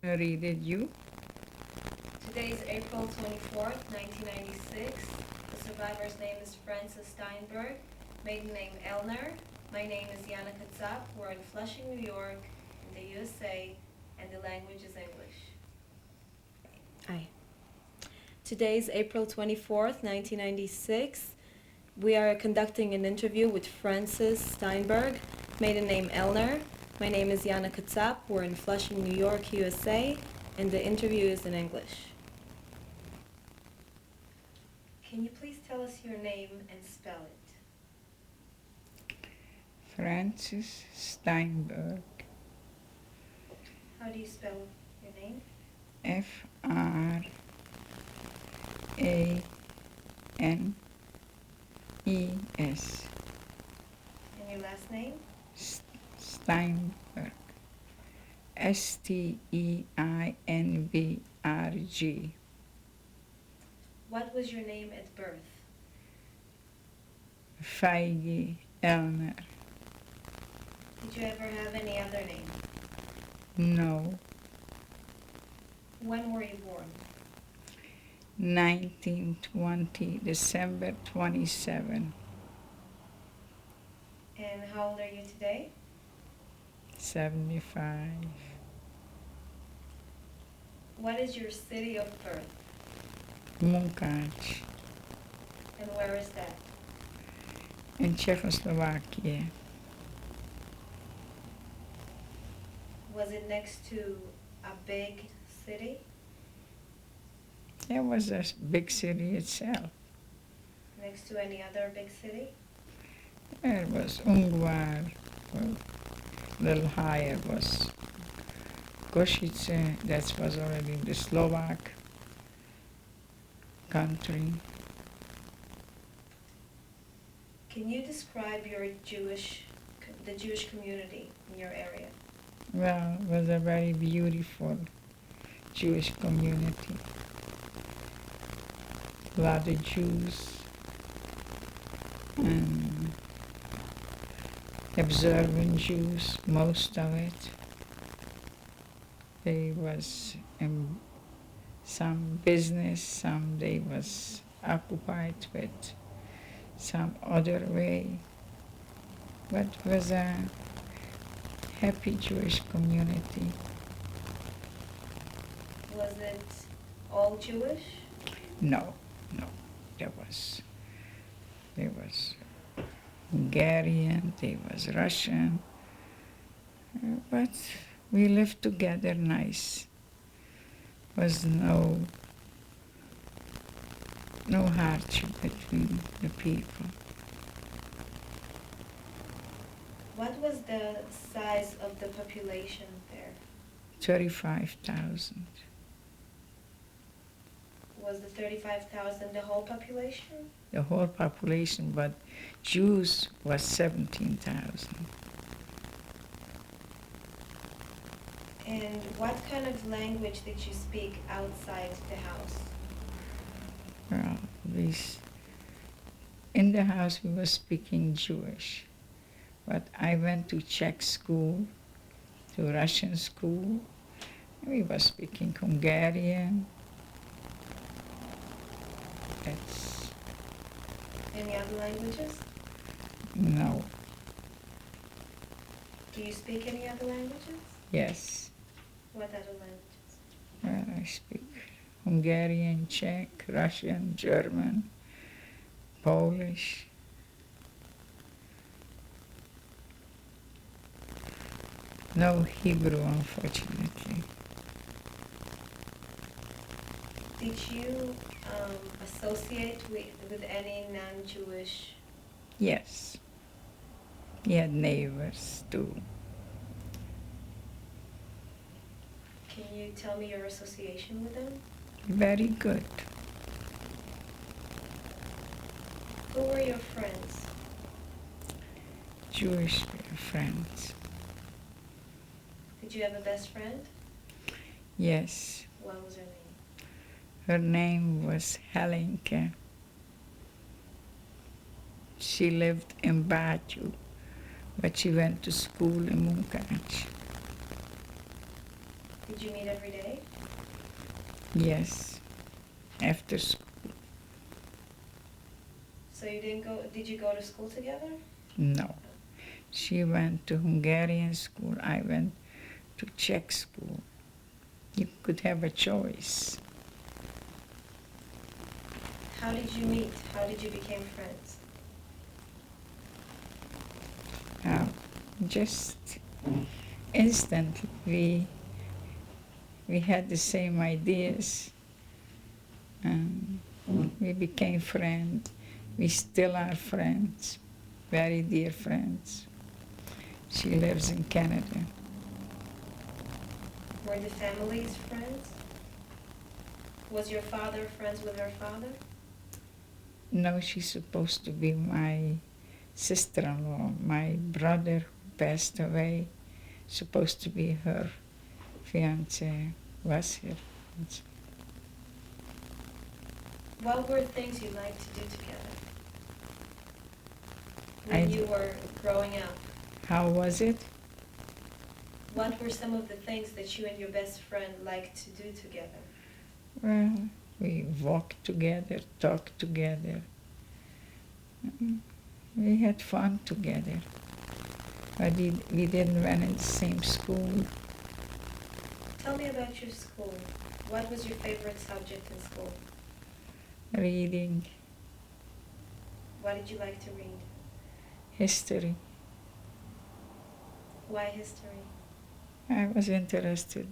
Read it, you. Today is April 24th, 1996. The survivor's name is Francis Steinberg, maiden name Elner. My name is Yana Katzap. We're in Flushing, New York, in the USA, and the language is English. Hi. Today is April 24th, 1996. We are conducting an interview with Francis Steinberg, maiden name Elner. My name is Yana Katzap. We're in Flushing, New York, USA, and the interview is in English. Can you please tell us your name and spell it? Francis Steinberg. How do you spell your name? Franes. And your last name? Steinberg. Steinberg. What was your name at birth? Feigi Elner. Did you ever have any other name? No. When were you born? 1920, December 27. And how old are you today? 75. What is your city of birth? Munkac. And where is that? In Czechoslovakia. Was it next to a big city? It was a big city itself. Next to any other big city? It was Ungvar. Well, a little higher was Košice. That was already in the Slovak country. Can you describe the Jewish community in your area? Well, it was a very beautiful Jewish community. A lot of Jews and observant Jews, most of it. They was in some business, some they was occupied with some other way. But it was a happy Jewish community. Was it all Jewish? No. There was Hungarian, there was Russian, but we lived together nice. Was no hardship between the people. What was the size of the population there? 35,000. Was the 35,000 the whole population? The whole population, but Jews was 17,000. And what kind of language did you speak outside the house? Well, in the house we were speaking Jewish, but I went to Czech school, to Russian school. We were speaking Hungarian. That's Any other languages? no. Do you speak any other languages? Yes. What other languages? Well, I speak Hungarian, Czech, Russian, German, Polish. No Hebrew, unfortunately. Did you associate with any non-Jewish? Yes. He had neighbors too. Can you tell me your association with them? Very good. Who were your friends? Jewish friends. Did you have a best friend? Yes. What was her name? Her name was Helenke. She lived in Batu, but she went to school in Munkac. Did you meet every day? Yes, after school. So you didn't go, did you go to school together? No. She went to Hungarian school, I went to Czech school. You could have a choice. How did you meet? How did you become friends? Just instantly, we had the same ideas. We became friends. We still are friends, very dear friends. She lives in Canada. Were the families friends? Was your father friends with her father? No, she's supposed to be my sister-in-law. My brother who passed away, supposed to be her fiance, was her fiance. What were things you liked to do together when you were growing up? How was it? What were some of the things that you and your best friend liked to do together? Well, we walked together, talked together. We had fun together. But we didn't run in the same school. Tell me about your school. What was your favorite subject in school? Reading, What did you like to read? history. Why history? I was interested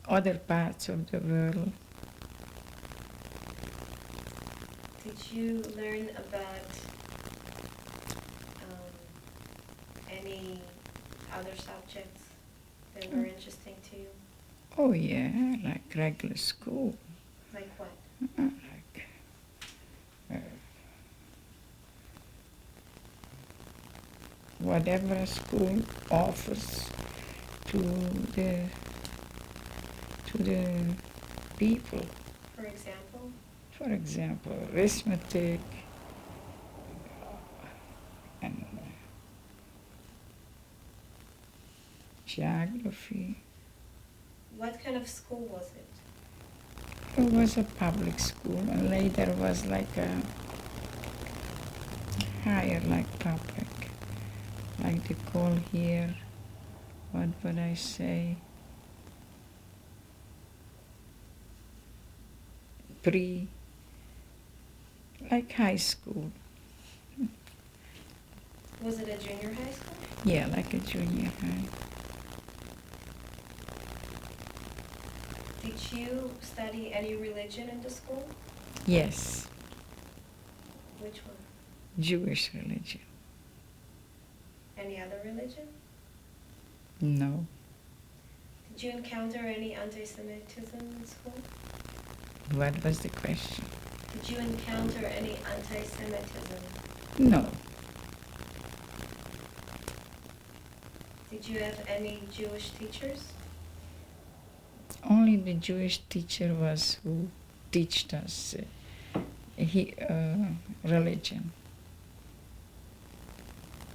other parts of the world. Did you learn about any other subjects that were interesting to you? Oh yeah, like regular school. Like what? Like whatever a school offers to the people. For example? For example, arithmetic and geography. What kind of school was it? It was a public school, and later was like a higher, like public, like they call here. What would I say? Like high school. Was it a junior high school? Yeah, like a junior high. Did you study any religion in the school? Yes, Which one? Jewish religion. Any other religion? No. Did you encounter any anti-Semitism in school? What was the question? Did you encounter any anti-Semitism? No. Did you have any Jewish teachers? Only the Jewish teacher was who taught us religion.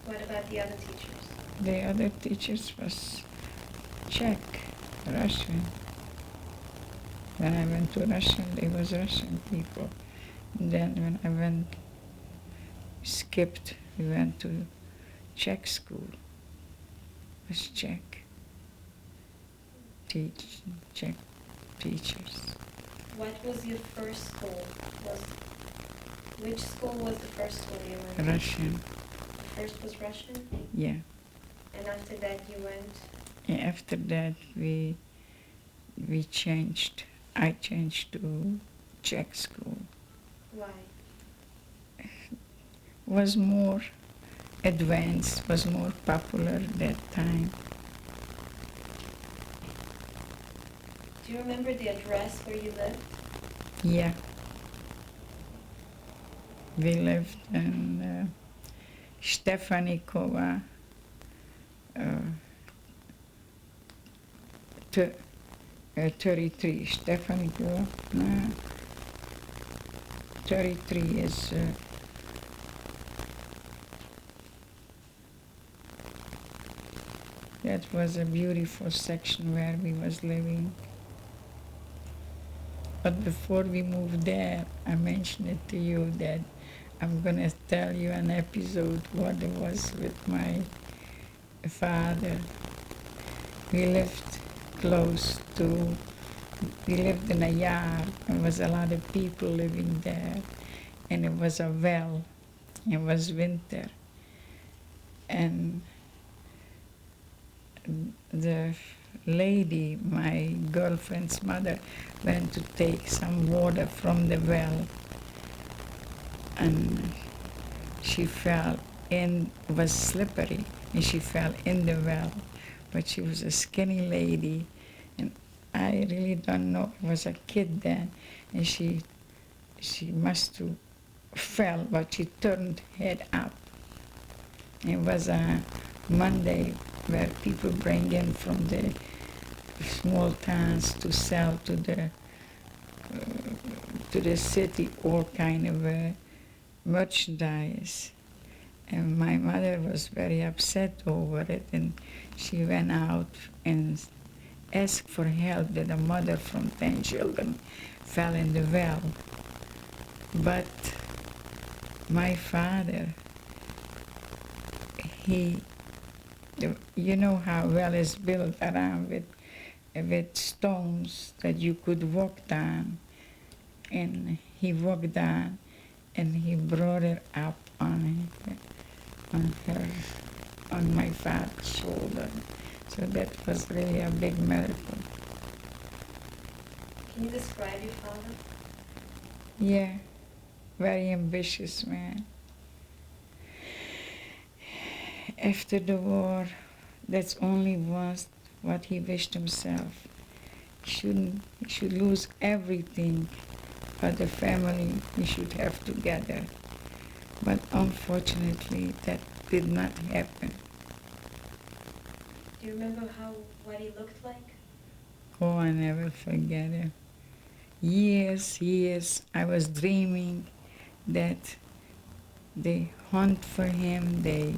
What about the other teachers? The other teachers was Czech, Russian. When I went to Russian, they was Russian people. And then when I skipped, we went to Czech school. It was Czech. Czech teachers. What was your first school? Which school was the first school you went to? Russian. The first was Russian? Yeah. And after that you went? And after that we changed. I changed to Czech school. Why? Was more advanced, was more popular that time. Do you remember the address where you lived? Yeah. We lived in Stefanikova, 33. Stefanikova, 33 is that was a beautiful section where we was living. But before we moved there, I mentioned it to you that I'm gonna tell you an episode what it was with my father. We lived close to, we lived in a yard. There was a lot of people living there, and it was a well. It was winter, and the lady, my girlfriend's mother, went to take some water from the well, and she fell in, it was slippery, and she fell in the well. But she was a skinny lady, and I really don't know, I was a kid then, and she must have fell, but she turned head up. It was a Monday where people bring in from the small towns to sell to the city all kind of merchandise. And my mother was very upset over it, and she went out and asked for help that a mother from 10 children fell in the well. But my father, you know how well is built around with stones that you could walk down, and he walked down and he brought her up on my father's shoulder. So that was really a big miracle. Can you describe your father? Yeah, very ambitious man. After the war, that's only was what he wished himself. He should lose everything, but the family he should have together. But unfortunately, that did not happen. Do you remember what he looked like? Oh, I never forget it. Years, I was dreaming that they hunt for him, they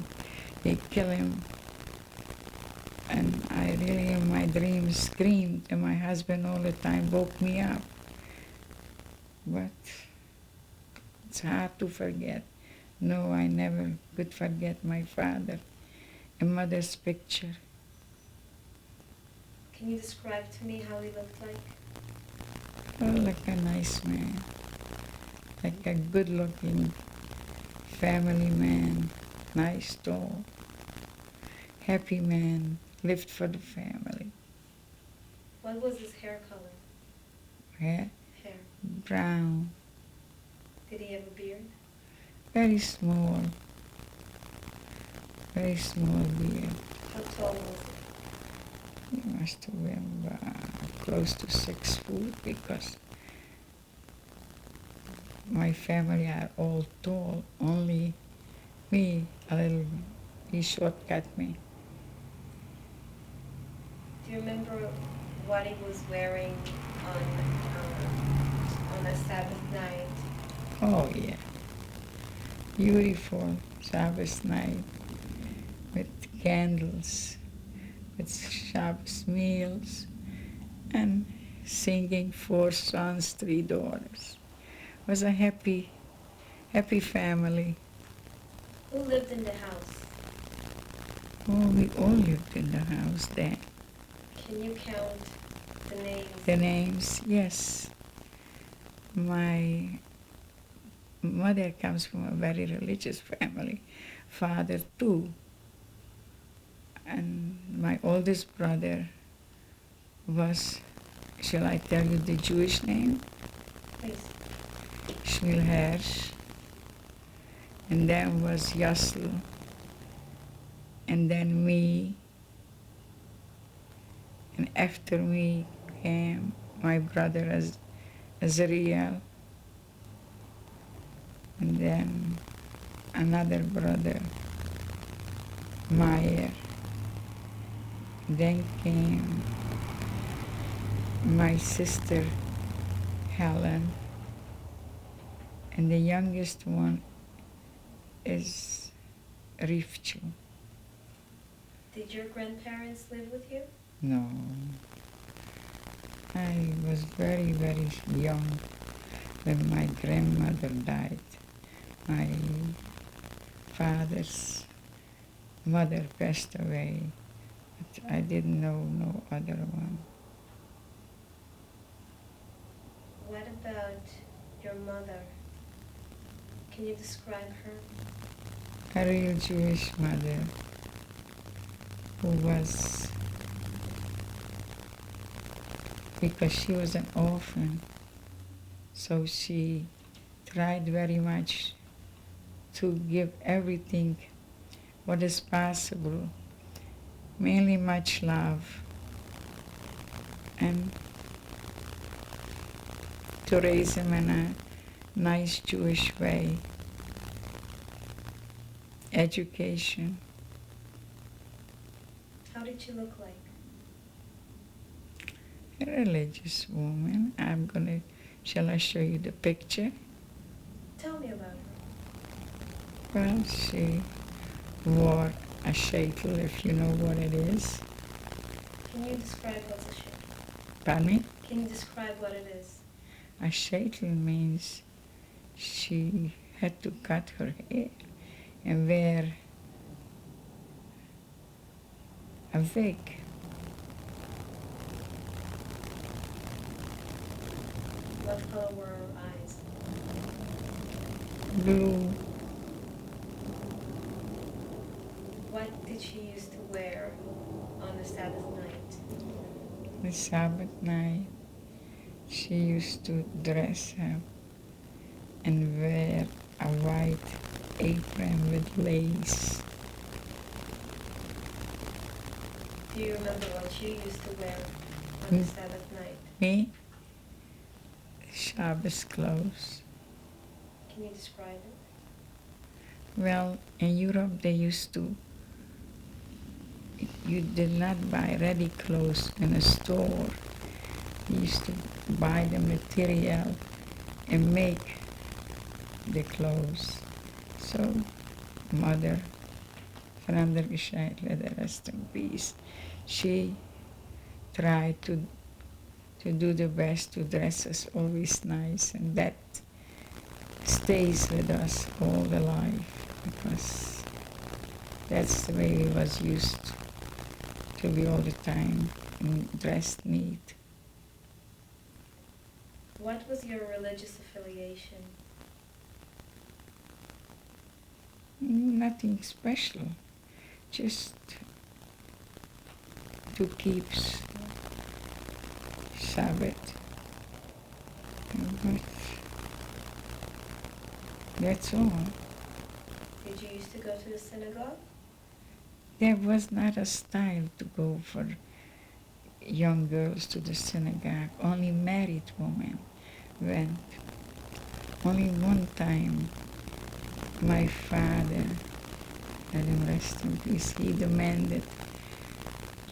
kill him. And I really, in my dreams, screamed, and my husband all the time woke me up. But it's hard to forget. No, I never could forget my father and mother's picture. Can you describe to me how he looked like? Oh, like a nice man, like a good-looking family man, nice, tall, happy man, lived for the family. What was his hair color? Hair? Hair. Brown, Did he have a beard? very small beard. How tall was he? He must have been close to 6 foot, because my family are all tall. Only me, he shortcut me. Do you remember what he was wearing on a Sabbath night? Oh yeah, beautiful Shabbos night with candles, with Shabbos meals, and singing 4 sons, 3 daughters. It was a happy family. Who lived in the house? Oh, we all lived in the house then. Can you count the names? The names, yes. My mother comes from a very religious family, father too. And my oldest brother was, shall I tell you the Jewish name? Please. Shmuel Hersh. And then was Yaslu. And then me. And after me came my brother Azariel. And then another brother, Meyer. Then came my sister, Helen. And the youngest one is Rivchu. Did your grandparents live with you? No. I was very, very young when my grandmother died. My father's mother passed away, but I didn't know no other one. What about your mother? Can you describe her? A real Jewish mother who was, because she was an orphan, so she tried very much to give everything what is possible, mainly much love, and to raise him in a nice Jewish way. Education. How did she look like? A religious woman. Shall I show you the picture? Tell me about her. Well, she wore a sheitel, if you know what it is. Can you describe what's a sheitel? Pardon me? Can you describe what it is? A sheitel means she had to cut her hair and wear a wig. What color were her eyes? Blue. What did she used to wear on the Sabbath night? The Sabbath night, she used to dress up and wear a white apron with lace. Do you remember what you used to wear on the Sabbath night? Me? Shabbos clothes. Can you describe it? Well, in Europe they used to, you did not buy ready clothes in a store. You used to buy the material and make the clothes. So, mother, Veranda Gescheit, let her rest in peace, she tried to do the best to dress us always nice, and that stays with us all the life, because that's the way we was used to be all the time dressed neat. What was your religious affiliation? Nothing special, just to keep Sabbath. But that's all. Did you used to go to the synagogue? There was not a style to go for young girls to the synagogue. Only married women went. Only one time, my father, let him rest in peace, he demanded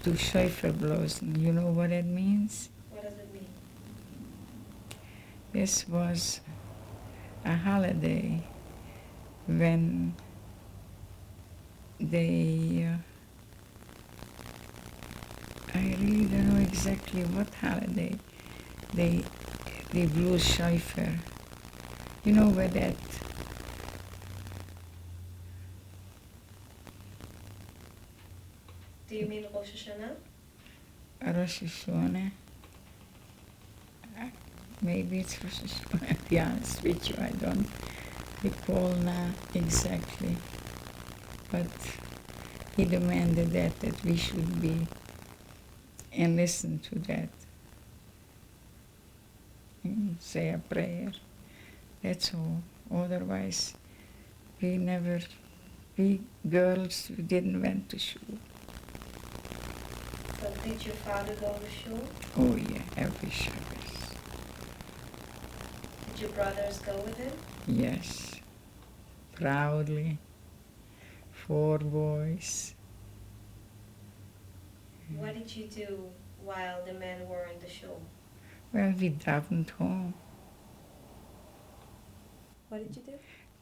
to Schäuferblosen. You know what it means? What does it mean? This was a holiday when they, I really don't know exactly what holiday, they blew Schäufer. You know where that, Do you mean Rosh Hashanah? Rosh Hashanah? Maybe it's Rosh Hashanah. To be honest with you, I don't recall now exactly. But he demanded that we should be and listen to that and say a prayer. That's all. Otherwise, we girls didn't went to shul. So did your father go to shul? Oh yeah, every Shabbos. Did your brothers go with him? Yes, proudly. 4 boys. What did you do while the men were in the shul? Well, we davened home. What did you do?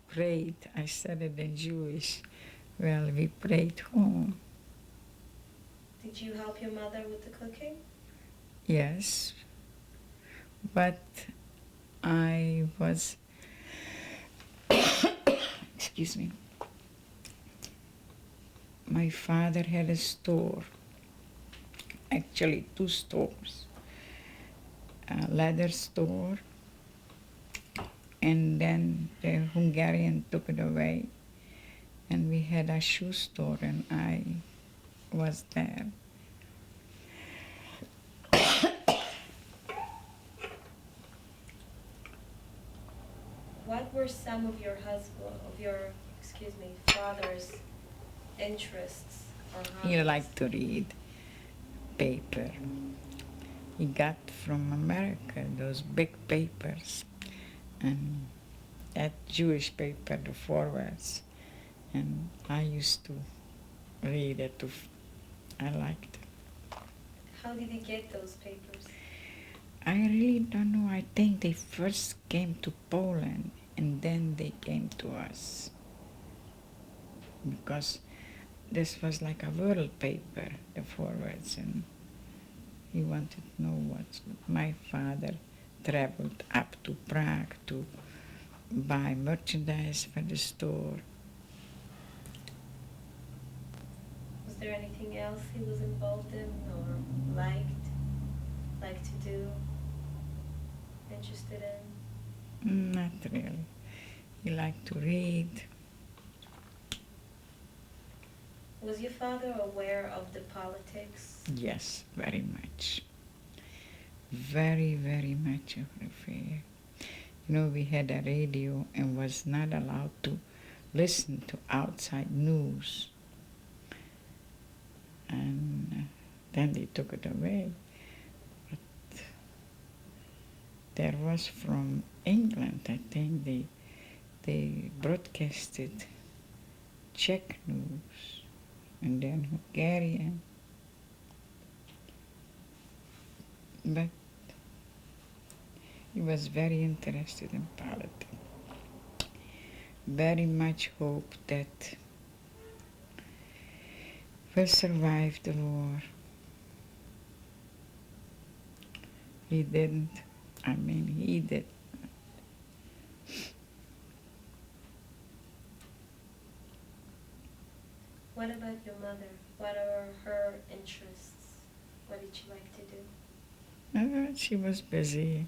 Prayed. I said it in Jewish. Well, we prayed home. Did you help your mother with the cooking? Yes, but I was, excuse me, my father had a store, actually two stores, a leather store, and then the Hungarian took it away, and we had a shoe store, and I was there. What were some of your father's interests or He hobbies? liked to read paper. He got from America those big papers, and that Jewish paper, the forwards, and I used to read it. I liked it. How did he get those papers? I really don't know. I think they first came to Poland and then they came to us. Because this was like a world paper, the forwards, and he wanted to know what. My father traveled up to Prague to buy merchandise for the store. Was there anything else he was involved in or liked to do, interested in? Not really. He liked to read. Was your father aware of the politics? Yes, very much. Very, very much of the affair. You know, we had a radio and was not allowed to listen to outside news. And then they took it away. But there was from England, I think, they broadcasted Czech news and then Hungarian. But he was very interested in politics. Very much hoped that we'll survive the war. He didn't. I mean, he did. What about your mother? What are her interests? What did she like to do? She was busy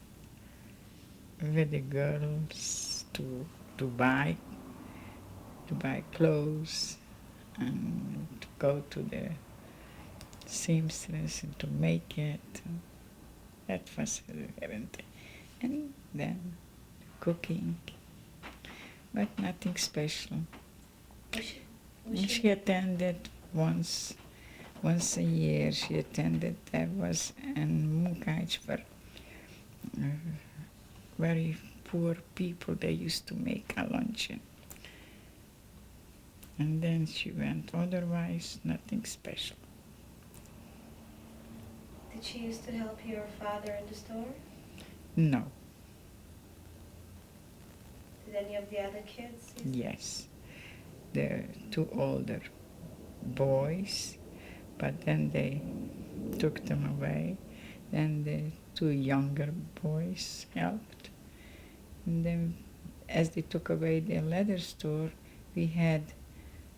with the girls to buy clothes and to go to the seamstress and to make it. That was her event. And then cooking, but nothing special. She attended once a year. She attended. There was in Munkács for very poor people. They used to make a luncheon, and then she went. Otherwise, nothing special. Did she used to help your father in the store? No. Did any of the other kids? Yes, the two older boys, but then they took them away. Then the two younger boys helped. And then as they took away the leather store, we had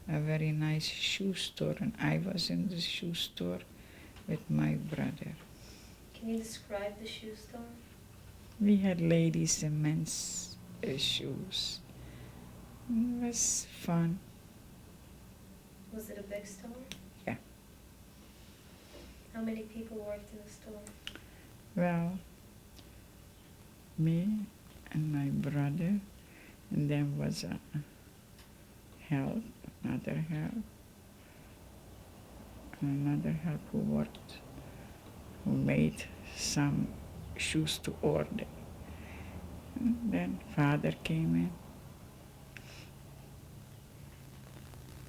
a very nice shoe store, and I was in the shoe store with my brother. Can you describe the shoe store? We had ladies and men's shoes. It was fun. Was it a big store? Yeah. How many people worked in the store? Well, me and my brother, and then was a another help who worked, who made some shoes to order. And then father came in.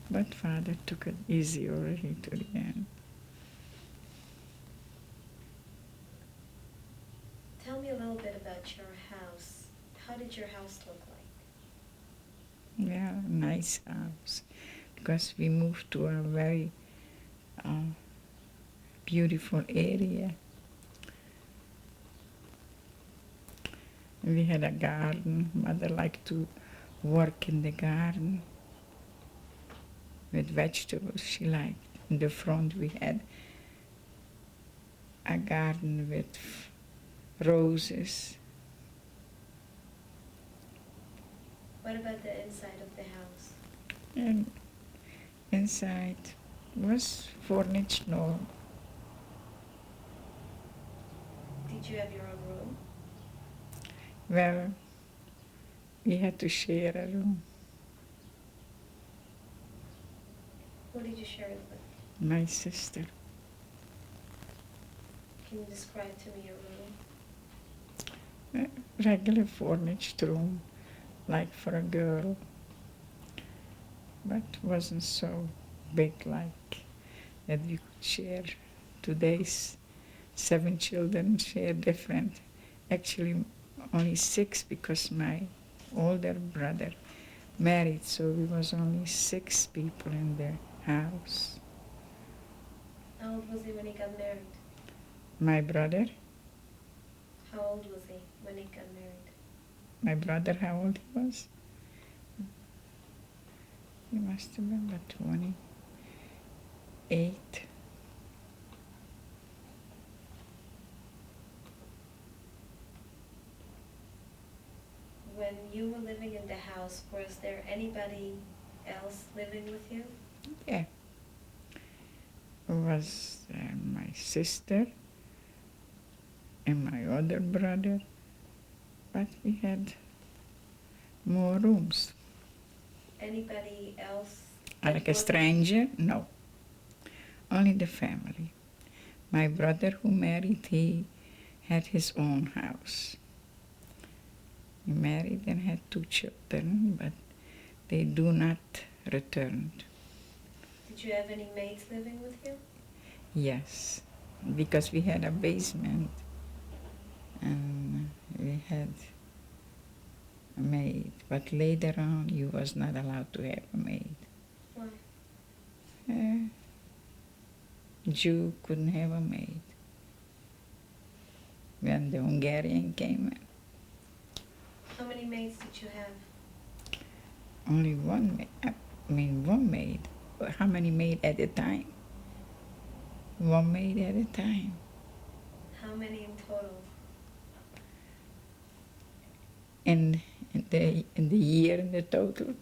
But father took it easy already to the end. Tell me a little bit about your house. How did your house look like? Yeah, nice house. Because we moved to a very beautiful area. We had a garden. Mother liked to work in the garden with vegetables she liked. In the front we had a garden with roses. What about the inside of the house? And inside was furnished, no. Did you have your own room? Well, we had to share a room. Who did you share it with? My sister. Can you describe to me your room? A regular furnished room, like for a girl, but wasn't so big like that we could share. Today's 7 children share different. Actually, only 6 because my older brother married, so we was only 6 people in the house. How old was he when he got married? My brother, How old was he when he got married? my brother, how old he was? He must have been about 28. When you were living in the house, was there anybody else living with you? Yeah. It was my sister and my other brother, but we had more rooms. Anybody else? that Like a wasn't- stranger? No. Only the family. My brother who married, he had his own house. He married and had 2 children, but they do not return. Did you have any maids living with you? Yes, because we had a basement and we had a maid. But later on, you was not allowed to have a maid. Why? Jew couldn't have a maid. When the Hungarian came in, How many maids did you have? only one maid. One maid. But how many maid at a time? One maid at a time. How many in total? In the year, in the total,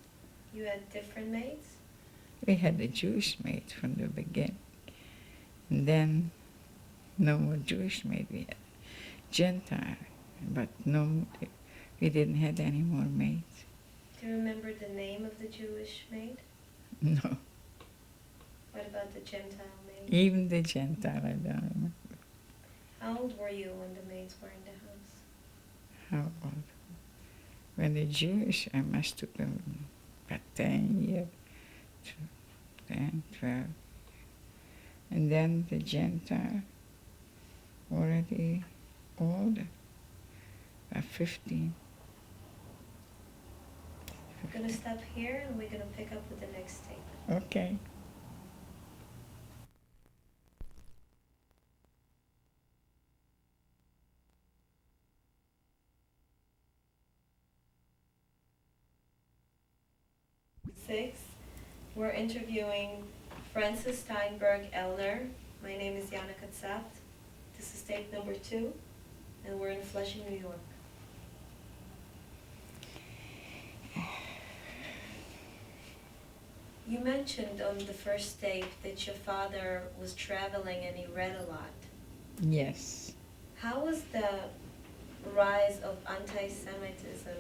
You had different maids? we had a Jewish maid from the beginning. And then no more Jewish maid. We had Gentile, but no, we didn't have any more maids. Do you remember the name of the Jewish maid? No, What about the Gentile maid? even the Gentile, I don't remember How old were you when the maids were in the house? how old. When the Jewish, I must have been about 10 years, 10, 12. And then the Gentile, already older, about 15. We're going to stop here and we're going to pick up with the next tape. Okay. Six, we're interviewing Francis Steinberg Elner. My name is Jana Katsat. This is tape number 2, and we're in Flushing, New York. You mentioned on the first tape that your father was traveling and he read a lot. Yes. How was the rise of anti-Semitism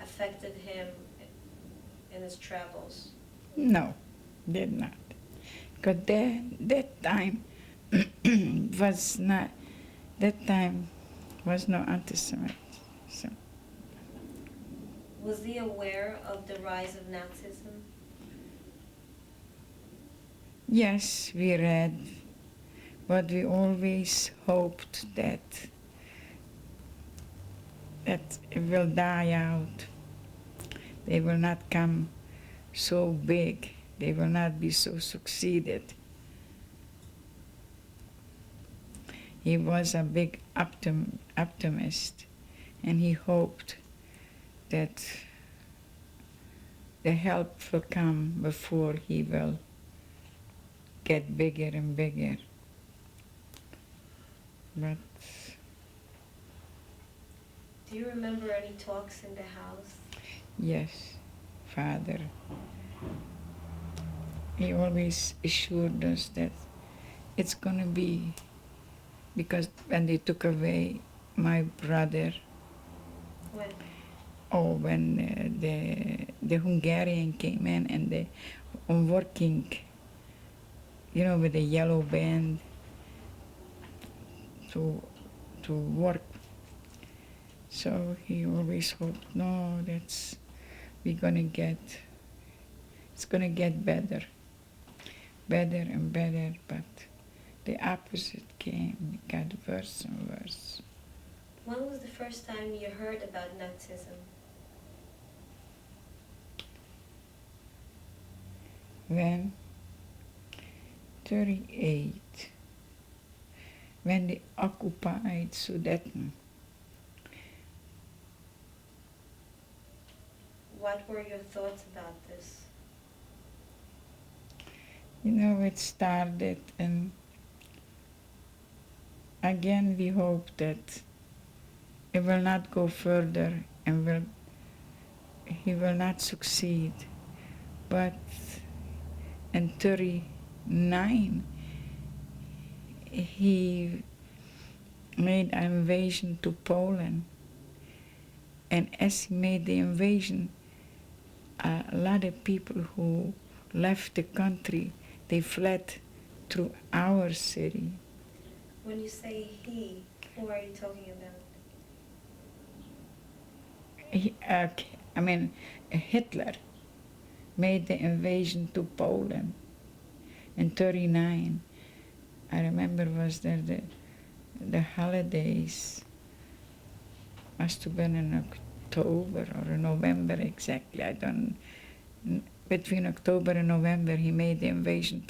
affected him in his travels? No, did not. Because that time was not, that time was no anti-Semitism. Was he aware of the rise of Nazism? Yes, we read, but we always hoped that it will die out. They will not come so big. They will not be so succeeded. he was a big optimist, and he hoped that the help will come before he will get bigger and bigger. But Do you remember any talks in the house? yes, Father, he always assured us that it's going to be, because when they took away my brother, When? when the Hungarian came in and they were working, with the yellow band to work. So he always hoped, no, it's gonna get better and better, but the opposite came. It got worse and worse. When was the first time you heard about Nazism? When 38, when they occupied Sudeten. What were your thoughts about this? It started, and again we hope that it will not go further and he will not succeed. But in 39, he made an invasion to Poland. And as he made the invasion, a lot of people who left the country, they fled through our city. When you say he, who are you talking about? Hitler made the invasion to Poland in 39. I remember was there the holidays, must have been in October or November exactly, between October and November he made the invasion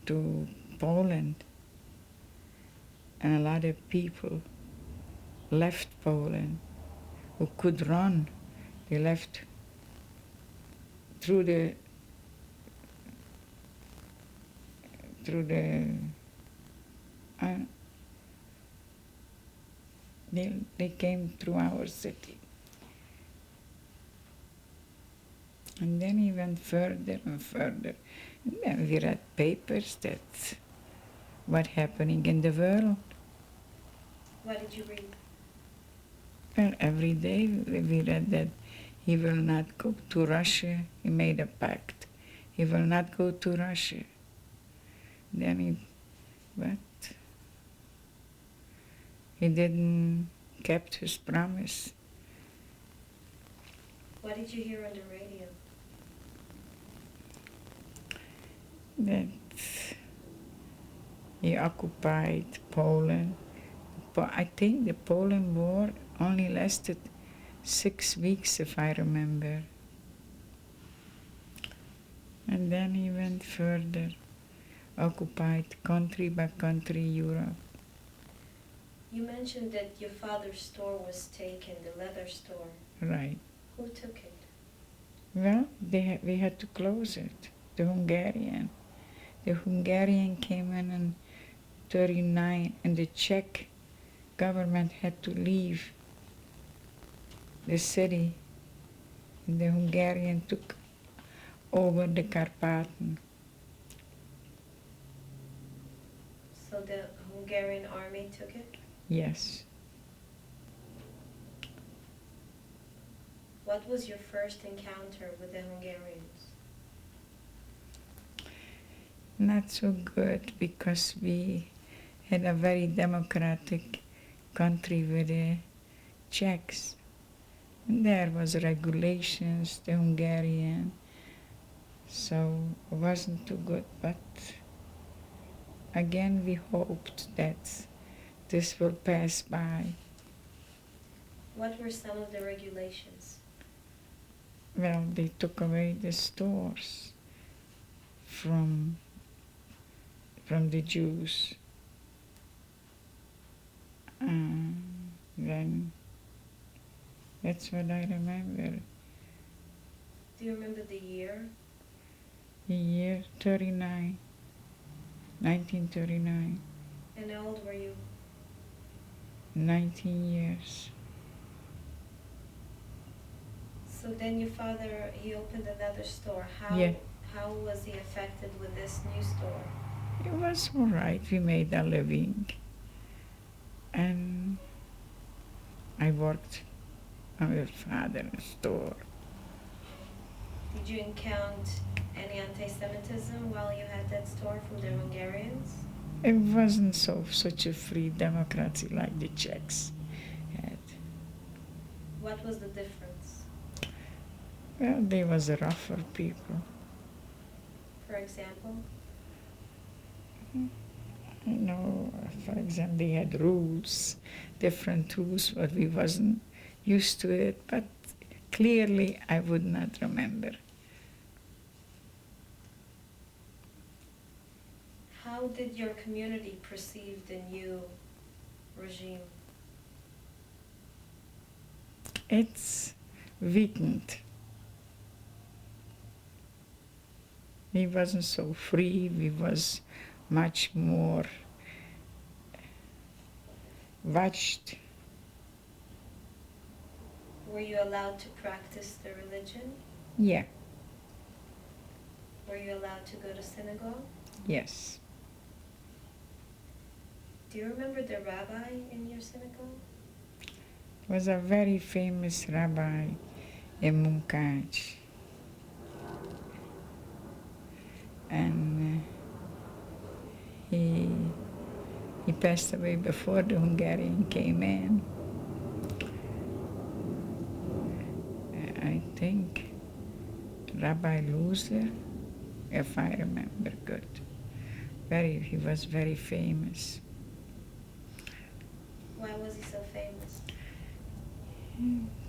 to Poland. And a lot of people left Poland who could run. They left through the they came through our city. And then he went further and further. And then we read papers that what happening in the world. What did you read? Well, every day we read that he will not go to Russia. He made a pact. He will not go to Russia. Then he didn't kept his promise. What did you hear on the radio? That he occupied Poland. But I think the Poland war only lasted 6 weeks, if I remember. And then he went further, occupied country by country Europe. You mentioned that your father's store was taken, the leather store. Right. Who took it? Well, we had to close it, the Hungarian. The Hungarian came in 39, and the Czech government had to leave the city, and the Hungarian took over the Carpathen. So the Hungarian army took it? Yes. What was your first encounter with the Hungarians? Not so good, because we had a very democratic country with the Czechs. And there was regulations, the Hungarian, so it wasn't too good. But again, we hoped that this will pass by. What were some of the regulations? Well, they took away the stores from the Jews. Then that's what I remember. Do you remember the year? The year 39, 1939, And how old were you? 19 years. So then your father, he opened another store. Yeah. How was he affected with this new store? It was all right. We made a living. And I worked on my father's store. Did you encounter any anti-Semitism while you had that store from the Hungarians? It wasn't such a free democracy like the Czechs had. What was the difference? Well, they was rougher people. For example? You know, for example, they had rules, different rules, but we wasn't used to it. But clearly, I would not remember. How did your community perceive the new regime? It's weakened. We wasn't so free. We was much more watched. Were you allowed to practice the religion? Yeah. Were you allowed to go to synagogue? Yes. Do you remember the rabbi in your synagogue? Was a very famous rabbi in Munkaj. And he passed away before the Hungarian came in. I think Rabbi Loser, if I remember good. He was very famous. Why was he so famous?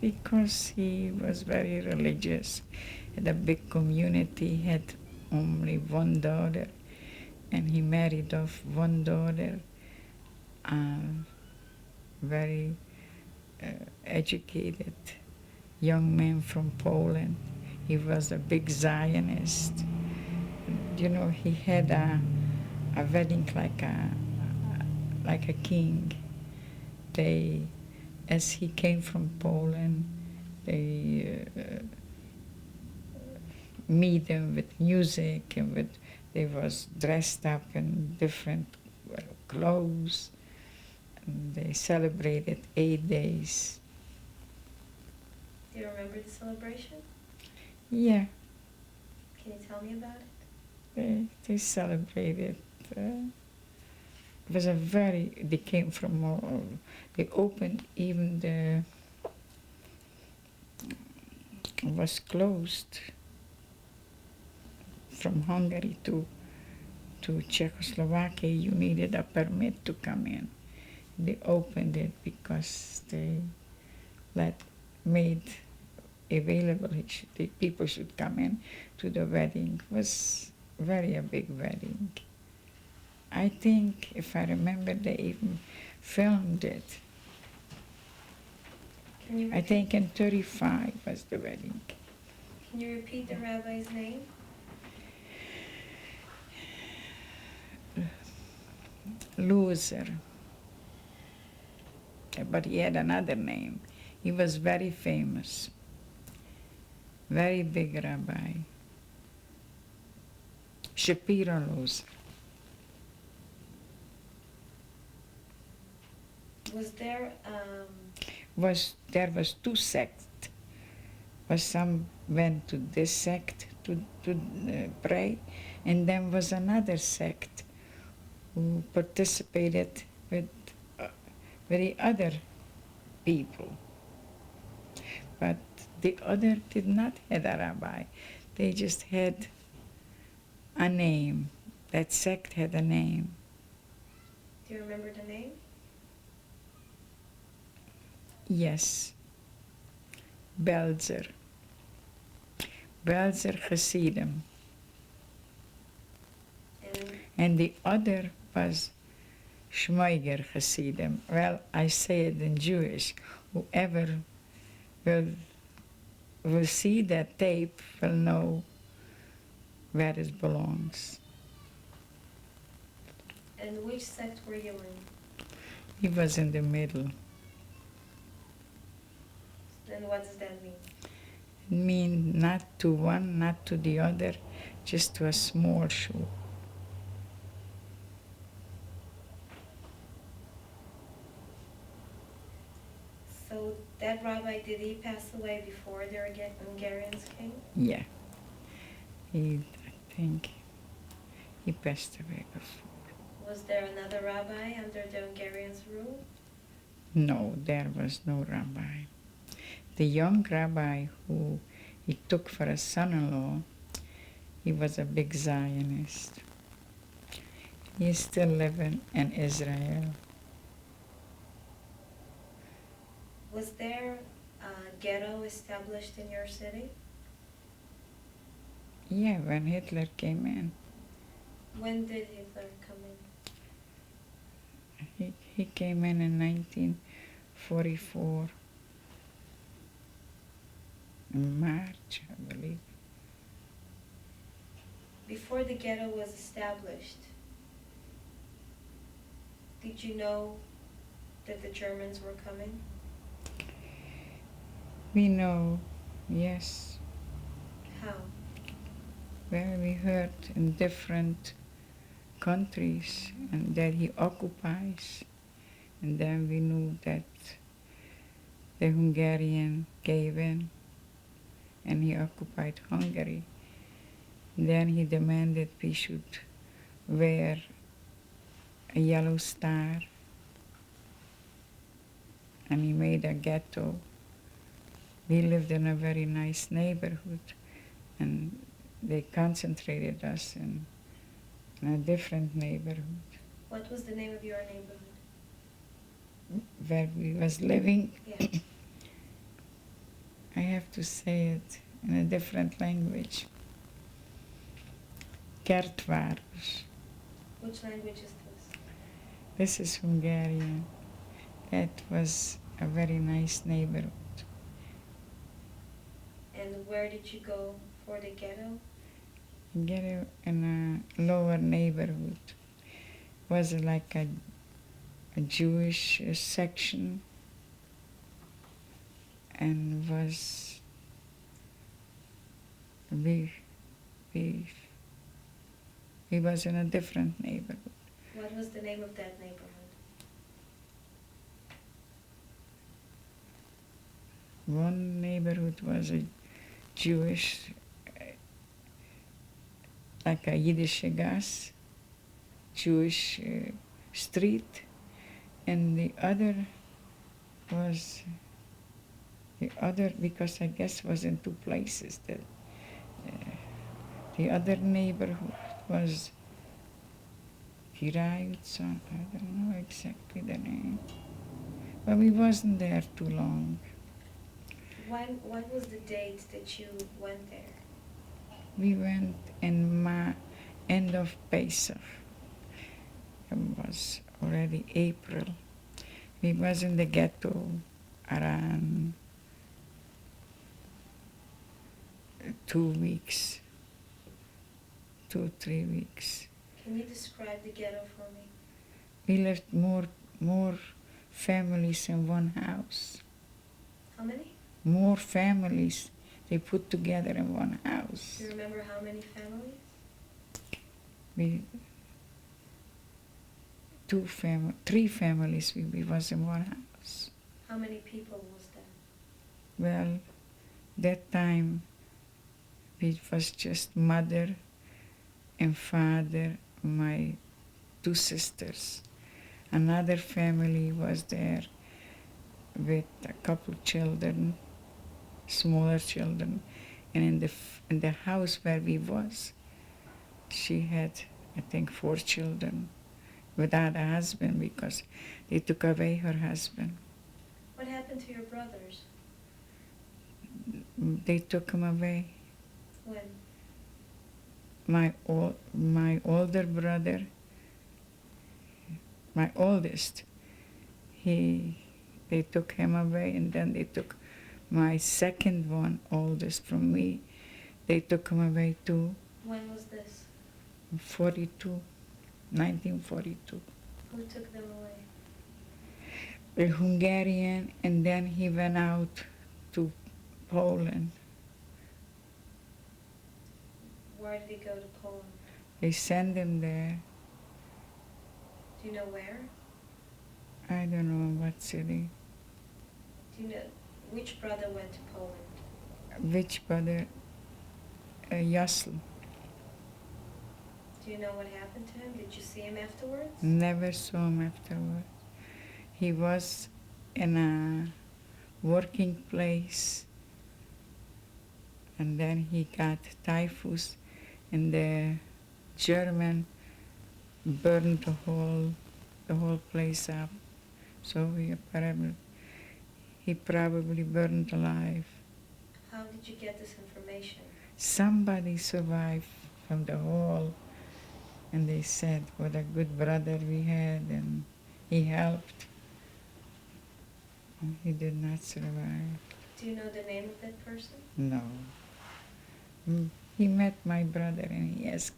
Because he was very religious, had a big community, had only one daughter, and he married off one daughter, very educated young man from Poland. He was a big Zionist. You know, he had a wedding like a king. As he came from Poland, they meet him with music and they was dressed up in different clothes. And they celebrated 8 days. Do you remember the celebration? Yeah. Can you tell me about it? They celebrated. It was they came from, they opened even it was closed from Hungary to Czechoslovakia. You needed a permit to come in. They opened it because they made available the people should come in to the wedding. It was a big wedding. I think, if I remember, they even filmed it. I think in 35 was the wedding. Can you repeat the rabbi's name? Loser. But he had another name. He was very famous. Very big rabbi. Shapiro Loser. Was there There was two sects. Some went to this sect to pray, and then was another sect who participated with the other people. But the other did not have a rabbi. They just had a name. That sect had a name. Do you remember the name? Yes. Belzer. Belzer Hasidim. And the other was Schmeiger Hasidim. Well, I say it in Jewish. Whoever will see that tape will know where it belongs. And which sect were you in? He was in the middle. And what does that mean? It means not to one, not to the other, just to a small shul. So that rabbi, did he pass away before the Hungarians came? Yeah. I think he passed away before. Was there another rabbi under the Hungarians' rule? No, there was no rabbi. The young rabbi who he took for a son-in-law, he was a big Zionist. He is still living in Israel. Was there a ghetto established in your city? Yeah, when Hitler came in. When did Hitler come in? He came in 1944, in March, I believe. Before the ghetto was established, did you know that the Germans were coming? We know, yes. How? Well, we heard in different countries and that he occupies. And then we knew that the Hungarian gave in and he occupied Hungary. Then he demanded we should wear a yellow star, and he made a ghetto. We lived in a very nice neighborhood, and they concentrated us in a different neighborhood What was the name of your neighborhood? where we was living. Yeah. I have to say it in a different language. Kertváros. Which language is this? This is Hungarian. That was a very nice neighborhood. And where did you go for the ghetto? Ghetto in a lower neighborhood was like a Jewish section, and was we was in a different neighborhood. What was the name of that neighborhood? One neighborhood was a Jewish, like a Yiddish gas, Jewish street, and the other was, because I guess was in two places, that the other neighborhood was Kirayutsan, I don't know exactly the name, but we wasn't there too long. What was the date that you went there? We went in end of Pesach. It was already April. We was in the ghetto around 2 weeks, 2-3 weeks. Can you describe the ghetto for me? We lived more families in one house. How many? More families they put together in one house. Do you remember how many families? Three families we was in one house. How many people was that? Well, that time it was just mother and father, my 2 sisters. Another family was there with a couple children, smaller children, and in the house where we was, she had, I think, 4 children without a husband because they took away her husband. What happened to your brothers? They took him away. When? My older brother, my oldest. They took him away, and then they took my second one, oldest from me. They took him away too. When was this? 42, 1942. Who took them away? A Hungarian, and then he went out to Poland. Where did he go to Poland? They sent him there. Do you know where? I don't know what city. Do you know which brother went to Poland? Which brother? Yasl. Do you know what happened to him? Did you see him afterwards? Never saw him afterward. He was in a working place, and then he got typhus, and the German burned the whole place up. So he probably burned alive. How did you get this information? Somebody survived from the hall, and they said what a good brother we had, and he helped. And he did not survive. Do you know the name of that person? No. He met my brother, and he asked,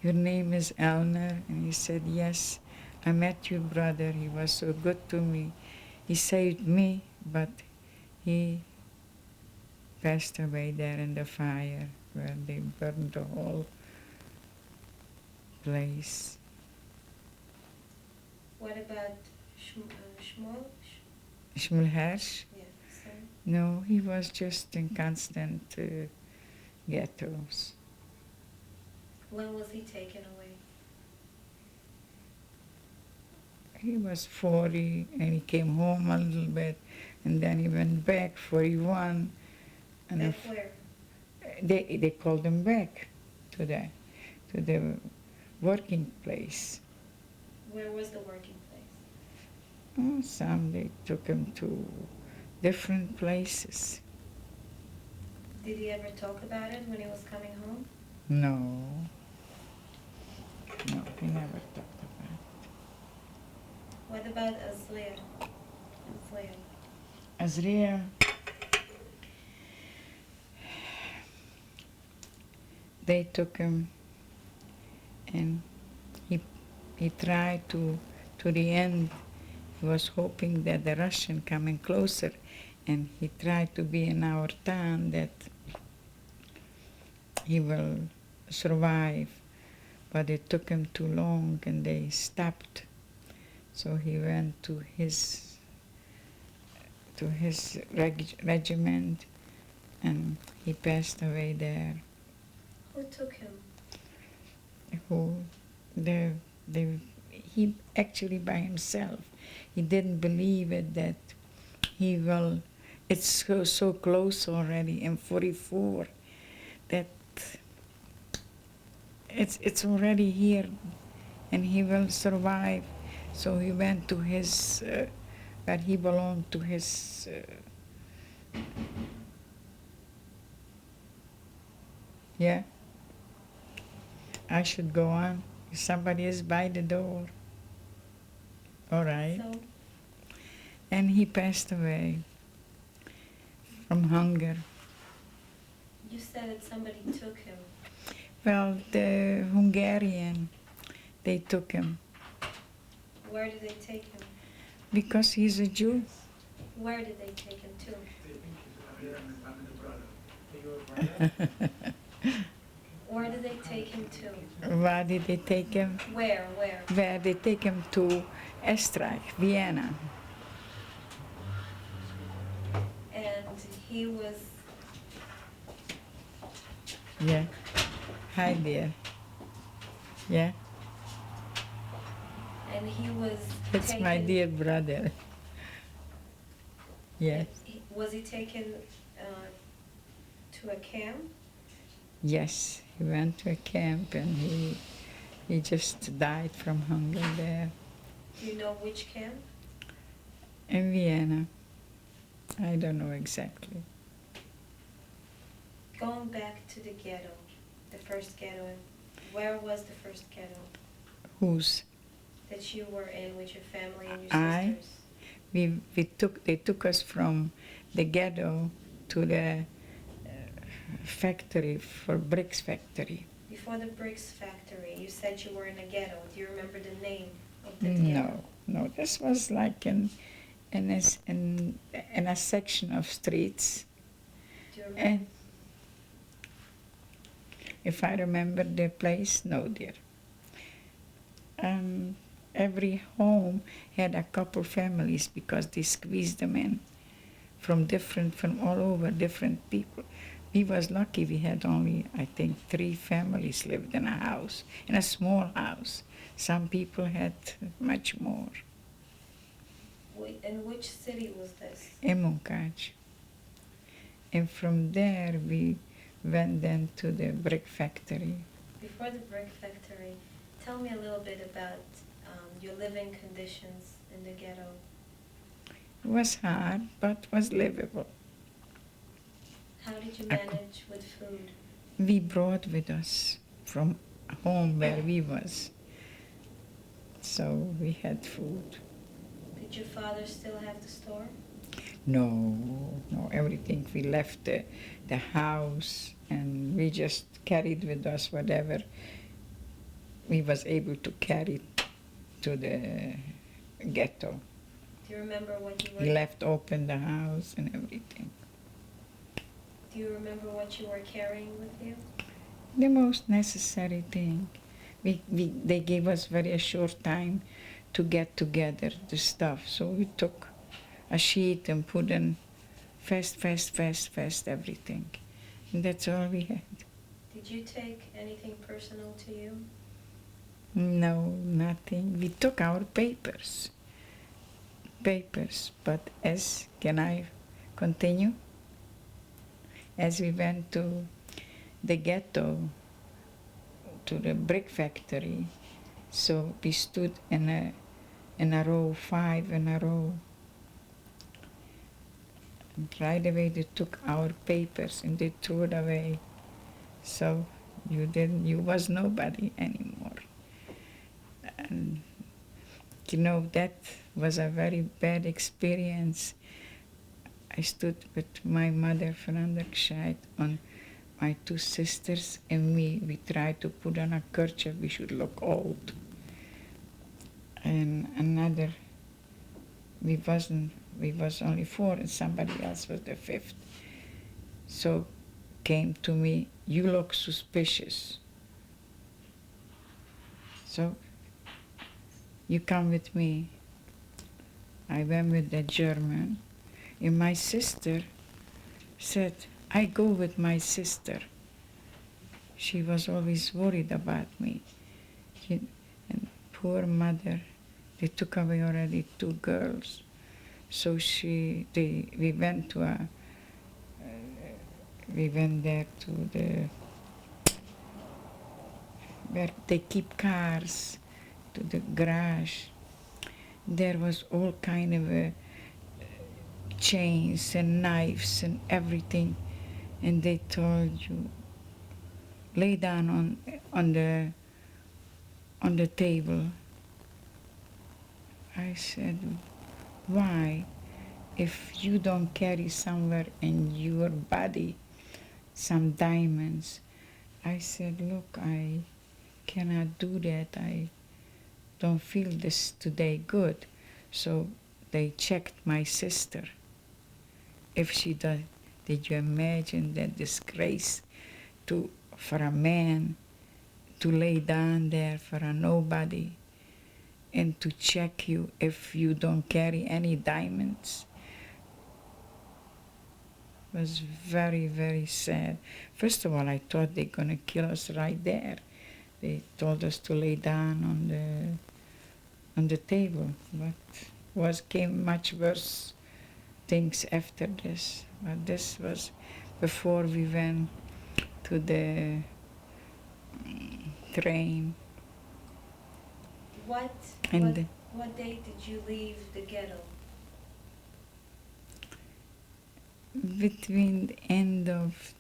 "Your name is Elner?" And he said, "Yes, I met your brother. He was so good to me. He saved me, but he passed away there in the fire where they burned the whole place." What about Shmuel? Shmuel Hersh? Yeah, son. No, he was just in constant ghettos. When was he taken away? He was 40, and he came home a little bit, and then he went back, 41. And Back where? they called him back to the working place. Where was the working place? Oh, some they took him to different places. Did he ever talk about it when he was coming home? No, he never talked about it. What about Azriel? Azriel, they took him, and he tried to the end. He was hoping that the Russian coming closer, and he tried to be in our town that he will survive, but it took him too long, and they stopped. So he went to his regiment, and he passed away there. Who took him? He actually by himself. He didn't believe it that he will. It's so close already in 44 that it's already here, and he will survive. So he went to his, that he belonged to his. Yeah. I should go on. Somebody is by the door. All right. So, And he passed away from hunger. you said that somebody took him. Well, the Hungarian, they took him Where did they take him? because he's a Jew. Where did they take him to? Where did they take him to? Where did they take him? Where? Where they take him to Estrich, Vienna. And he was, Yeah. Hi there. Yeah. and he was That's taken. my dear brother. Yes. Was he taken to a camp? Yes. He went to a camp, and he just died from hunger there Do you know which camp? in Vienna. I don't know exactly. Going back to the ghetto, the first ghetto. Where was the first ghetto? Whose? that you were in with your family and your I sisters? they took us from the ghetto to the factory for bricks factory. Before the bricks factory, you said you were in a ghetto. Do you remember the name of the ghetto? No, this was like in a section of streets. Do you remember? And if I remember the place, no, dear. Every home had a couple families because they squeezed them in from all over, different people. We was lucky we had only, I think, 3 families lived in a house, in a small house. Some people had much more. In which city was this? In Munkaj. And from there we went then to the brick factory. Before the brick factory, tell me a little bit about your living conditions in the ghetto. It was hard, but was livable. How did you manage with food? We brought with us from home where we was. So we had food. Did your father still have the store? No, everything. We left the house and we just carried with us whatever we was able to carry to the ghetto. Do you remember what you were? We left open the house and everything. Do you remember what you were carrying with you? The most necessary thing. They gave us very short time to get together the stuff. So we took a sheet and put in fast everything. And that's all we had. Did you take anything personal to you? No, nothing. We took our papers, but can I continue? As we went to the ghetto, to the brick factory, so we stood in a row, 5 in a row. And right away they took our papers and they threw it away. So you was nobody anymore. And that was a very bad experience. I stood with my mother, Franderscheid, on my 2 sisters and me. We tried to put on a kerchief, we should look old. And another, we was only 4 and somebody else was the 5th. So came to me, you look suspicious. So you come with me. I went with the German. And my sister said, I go with my sister. She was always worried about me. And poor mother, they took away already 2 girls. So we went there to where they keep cars, to the garage. There was all kind of chains and knives and everything, and they told you lay down on the table. I said, why? If you don't carry somewhere in your body some diamonds. I said, look, I cannot do that. I don't feel this today good. So they checked my sister. If she does, did you imagine that disgrace for a man to lay down there for a nobody and to check you if you don't carry any diamonds? It was very, very sad. First of all, I thought they're gonna kill us right there. They told us to lay down on the table, but came much worse things after this. But this was before we went to the train. What date did you leave the ghetto? Between end of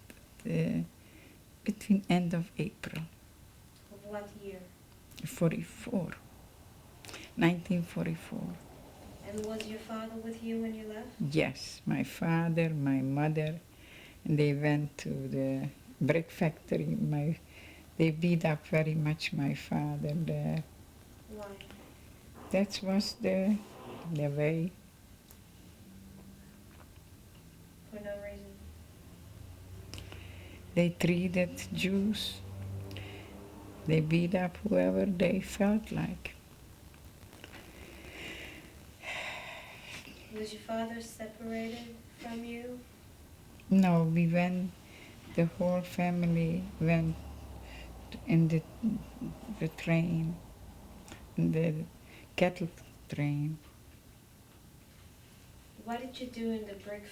April. Of what year? 44. 1944. And was your father with you when you left? Yes, my father, my mother, and they went to the brick factory. They beat up very much my father there. Why? That was the way. For no reason. They treated Jews. They beat up whoever they felt like. Was your father separated from you? No, the whole family went in the train, in the cattle train. What did you do in the brick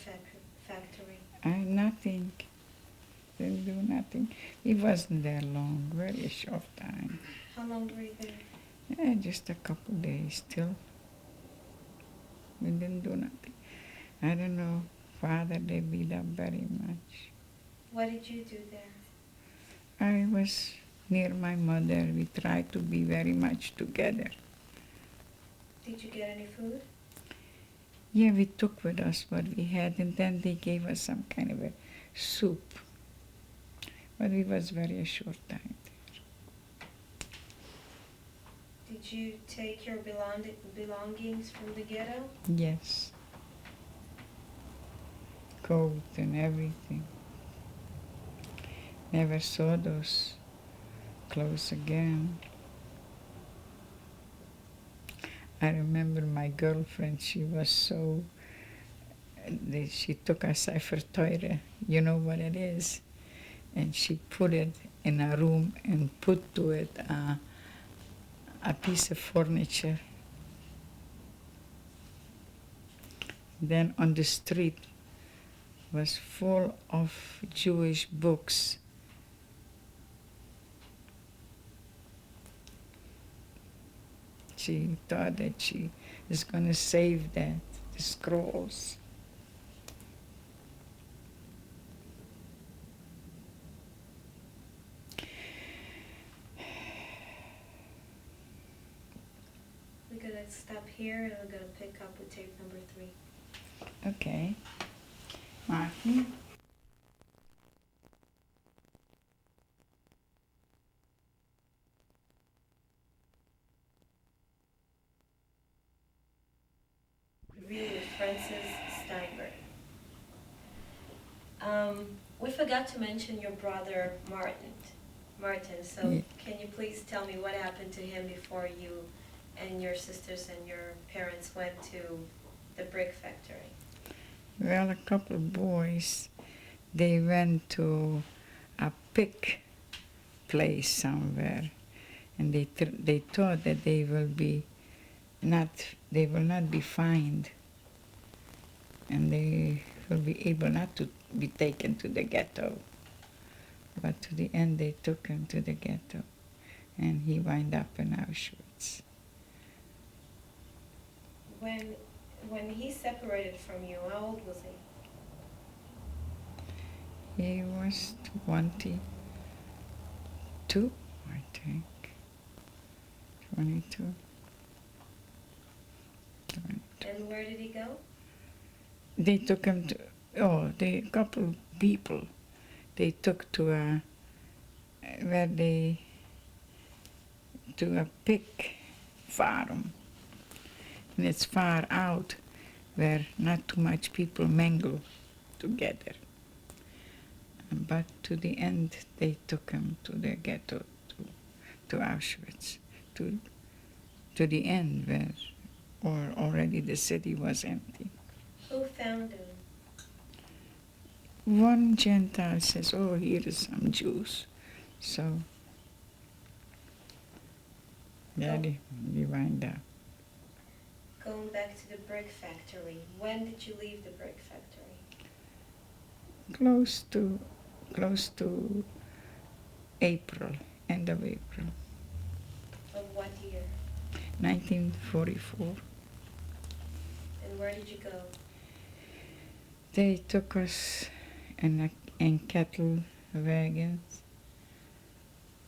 factory? Nothing. Didn't do nothing. He wasn't there long, very short time. How long were you there? Yeah, just a couple days still. We didn't do nothing. I don't know. Father, they beat up very much. What did you do there? I was near my mother. We tried to be very much together. Did you get any food? Yeah, we took with us what we had, and then they gave us some kind of a soup. But it was very short time. Did you take your belongings from the ghetto? Yes. Coat and everything. Never saw those clothes again. I remember my girlfriend, she was so, she took a cipher toire, you know what it is? And she put it in a room and put to it a piece of furniture. Then on the street was full of Jewish books. She thought that she is going to save the scrolls. We're going to stop here and we're going to pick up with tape number 3. Okay. Martin? Review with Francis Steinberg. We forgot to mention your brother Martin. So Yeah. can you please tell me what happened to him before you and your sisters and your parents went to the brick factory? Well, a couple of boys, they went to a pig place somewhere, and they thought that they will not be fined, and they will be able not to be taken to the ghetto. But to the end, they took him to the ghetto, and he wound up in Auschwitz. When he separated from you, how old was he? He was 22, I think. 22. And where did he go? They took him to, a couple of people, they took to a pig farm. And it's far out where not too much people mingle together. But to the end, they took him to the ghetto, to Auschwitz, to the end where already the city was empty. Who found him? One Gentile says, oh, here is some Jews. So, yeah, they wind up. Going back to the brick factory, when did you leave the brick factory? Close to April, end of April, Of what year? 1944. And where did you go? They took us in cattle wagons,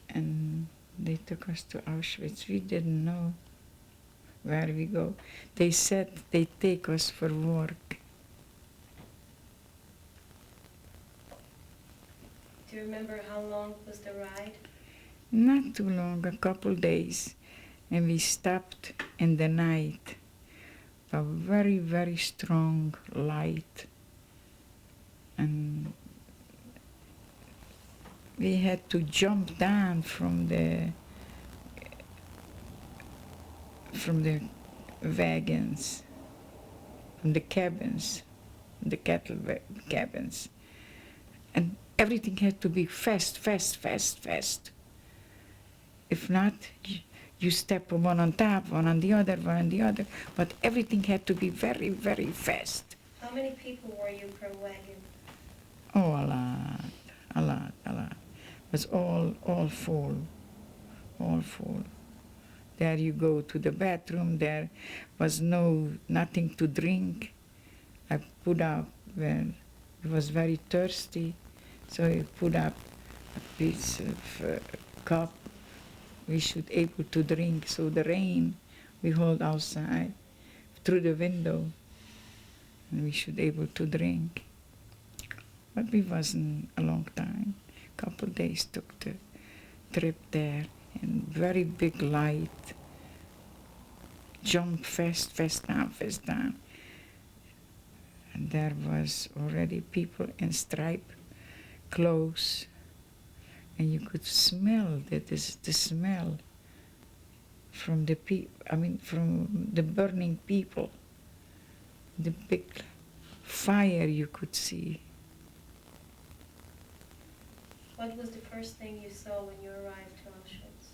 and they took us to Auschwitz. We didn't know. where we go. They said they take us for work. Do you remember how long was the ride? Not too long, a couple days. And we stopped in the night. A very, very strong light. And we had to jump down from the wagons, from the cabins, the cabins. And everything had to be fast, fast, fast, fast. If not, you step one on top, one on the other, one on the other. But everything had to be very, very fast. How many people were you per wagon? Oh, a lot, a lot, a lot. It was all full, all full. There you go to the bathroom. There was nothing to drink. I put up when it was very thirsty, so I put up a piece of cup we should able to drink. So the rain we hold outside through the window, and we should able to drink. But we wasn't a long time. Couple days took the trip there, and very big light. Jump fast, fast down, fast down. And there was already people in striped clothes, and you could smell the smell from from the burning people. The big fire you could see. What was the first thing you saw when you arrived to Auschwitz?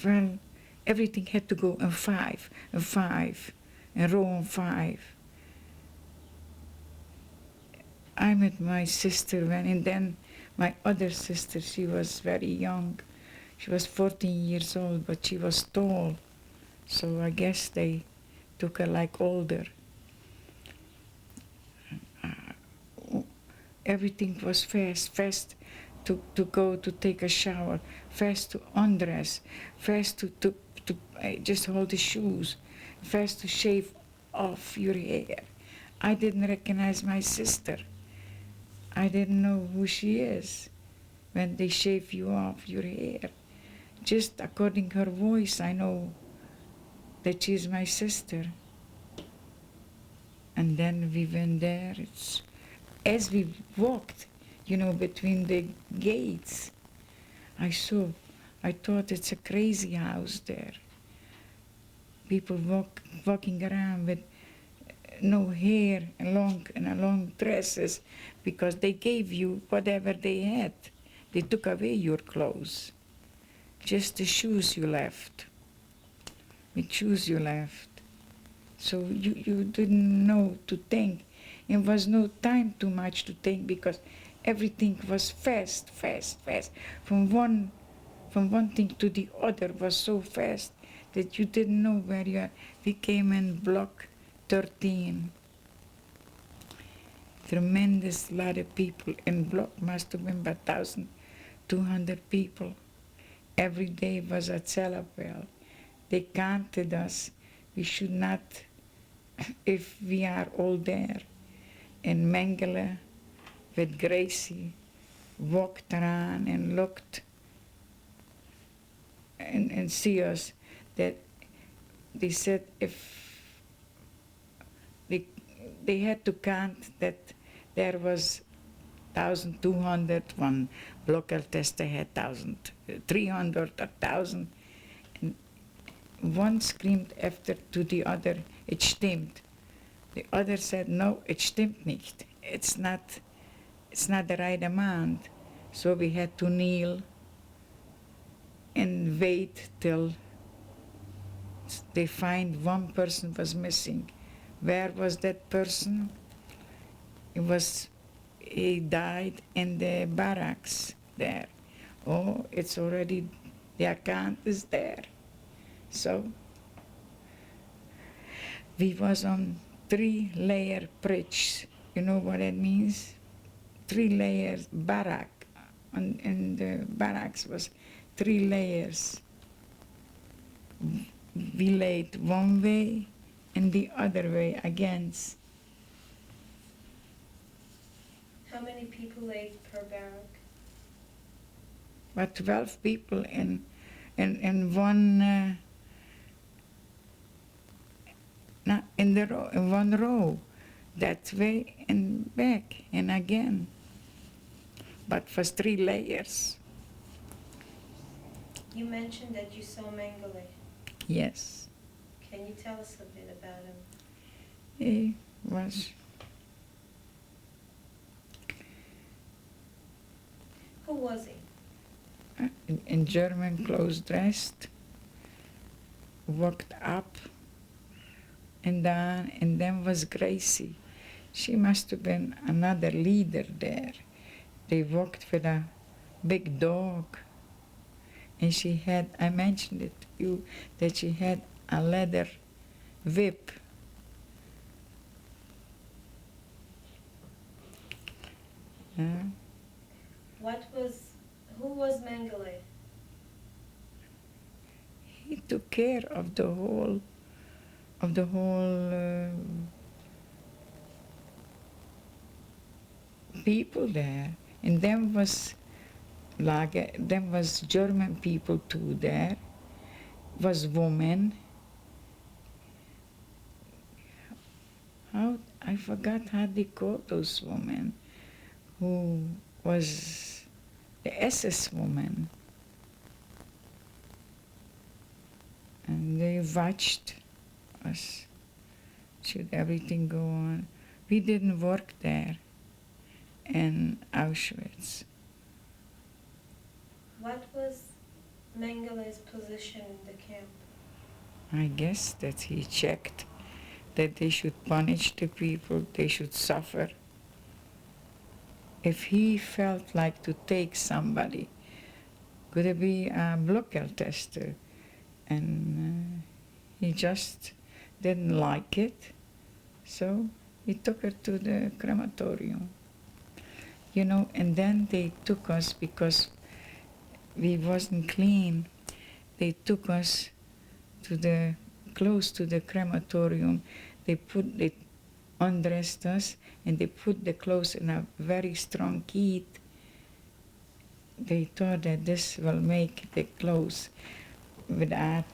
Well, everything had to go in five, in row of five. I met my sister and then my other sister, she was very young. She was 14 years old, but she was tall. So I guess they took her like older. Everything was fast to go to take a shower, fast to undress, fast to just hold the shoes, fast to shave off your hair. I didn't recognize my sister. I didn't know who she is when they shave you off your hair. Just according to her voice, I know that she's my sister. And then we went there. As we walked, between the gates, I thought it's a crazy house there. People walking around with no hair and long dresses, because they gave you whatever they had. They took away your clothes. Just the shoes you left. The shoes you left. So you didn't know to think. It was no time too much to think, because everything was fast. From one thing to the other was so fast that you didn't know where you are. We came in block 13. Tremendous lot of people in block, must have been about 1,200 people. Every day was a celebration. They counted us. We should not, if we are all there. And Mengele with Gracie walked around and looked and see us, that they said if they had to count that there was 1,200, one local tester had 1,300 or 1,000, and one screamed after to the other, it stimmt. The other said, no, it stimmt nicht. It's not the right amount. So we had to kneel and wait till they find one person was missing. Where was that person? He died in the barracks there. Oh, it's already, the account is there. So we was on 3-layer bridge. You know what that means? 3 layers barrack. And the barracks was 3 layers. we laid one way and the other way against. How many people laid per barrack? But 12 people in one in one row, that way and back and again. But it was 3 layers. You mentioned that you saw Mengele. Yes, Can you tell us a bit about him? he was. Who was he? In German clothes dressed, walked up and down, and then was Gracie. She must have been another leader there. They walked with a big dog, and she had, I mentioned it to you, that she had a leather whip. Who was Mengele? He took care of the whole people there, and then was German people too there, was women. I forgot how they called those women, who was the SS woman. And they watched us, should everything go on. We didn't work there in Auschwitz. What was Mengele's position in the camp? I guess that he checked that they should punish the people, they should suffer. If he felt like to take somebody, could it be a blocker tester? And he just didn't like it, so he took her to the crematorium. You know, and then they took us, because we wasn't clean, they took us close to the crematorium. They undressed us, and they put the clothes in a very strong heat. They thought that this will make the clothes without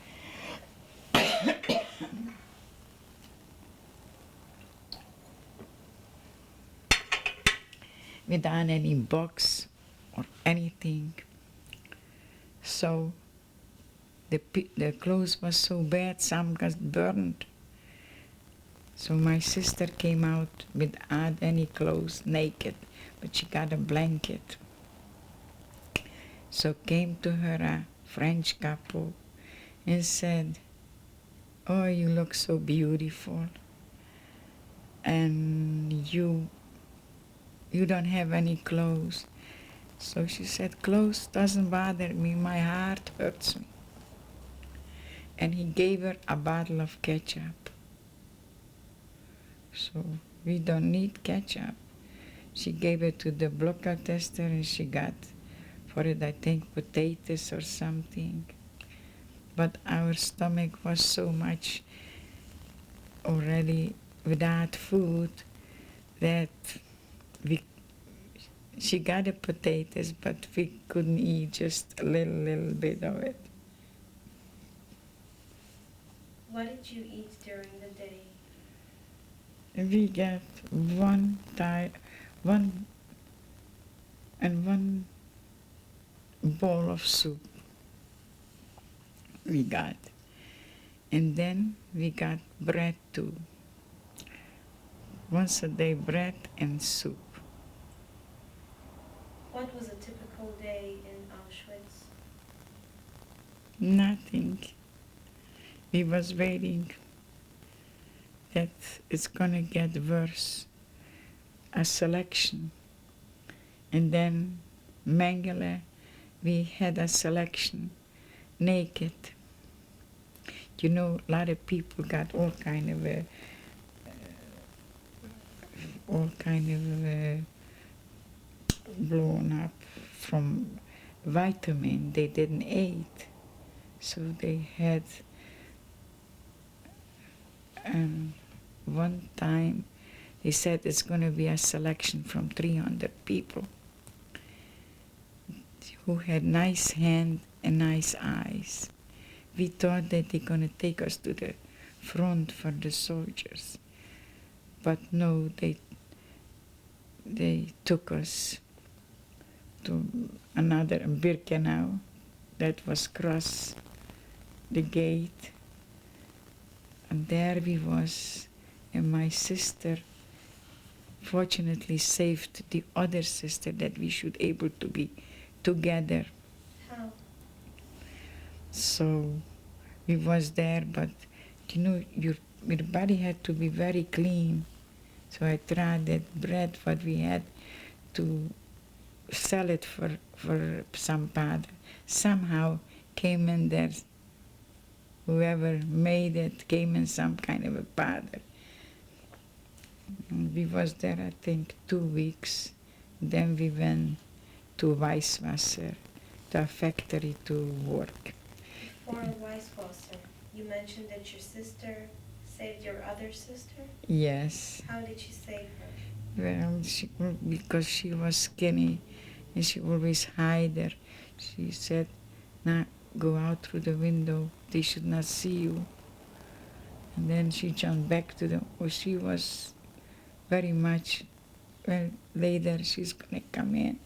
without any box or anything. So the clothes was so bad, some got burned. So my sister came out without any clothes, naked, but she got a blanket. So came to her a French couple and said, "Oh, you look so beautiful, and you don't have any clothes." So she said, "Clothes doesn't bother me, my heart hurts me." And he gave her a bottle of ketchup. So we don't need ketchup. She gave it to the blocker tester, and she got for it, I think, potatoes or something. But our stomach was so much already without food that she got the potatoes, but we couldn't eat just a little bit of it. What did you eat during the day? We got one bowl of soup we got. And then we got bread too. Once a day, bread and soup. What was a typical day in Auschwitz? Nothing. We was waiting that it's gonna get worse. A selection. And then Mengele, we had a selection, naked. You know, a lot of people got all kind of blown up from vitamin they didn't eat. So they had And one time they said it's going to be a selection from 300 people who had nice hands and nice eyes. We thought that they're going to take us to the front for the soldiers. But no, they took us to another Birkenau that was across the gate. And there we was, and my sister fortunately saved the other sister that we should able to be together. How? So we was there, but your body had to be very clean. So I tried that bread what we had to sell it for some padre. Somehow came in there, whoever made it came in some kind of a padre. And we was there, I think, 2 weeks. Then we went to Weisswasser, to a factory to work. Before Weisswasser, you mentioned that your sister saved your other sister? Yes. How did she save her? Well, because she was skinny and she always hide her. She said, "Now go out through the window, they should not see you." And then she jumped back to them. Oh, she was very much, well, later she's gonna come in.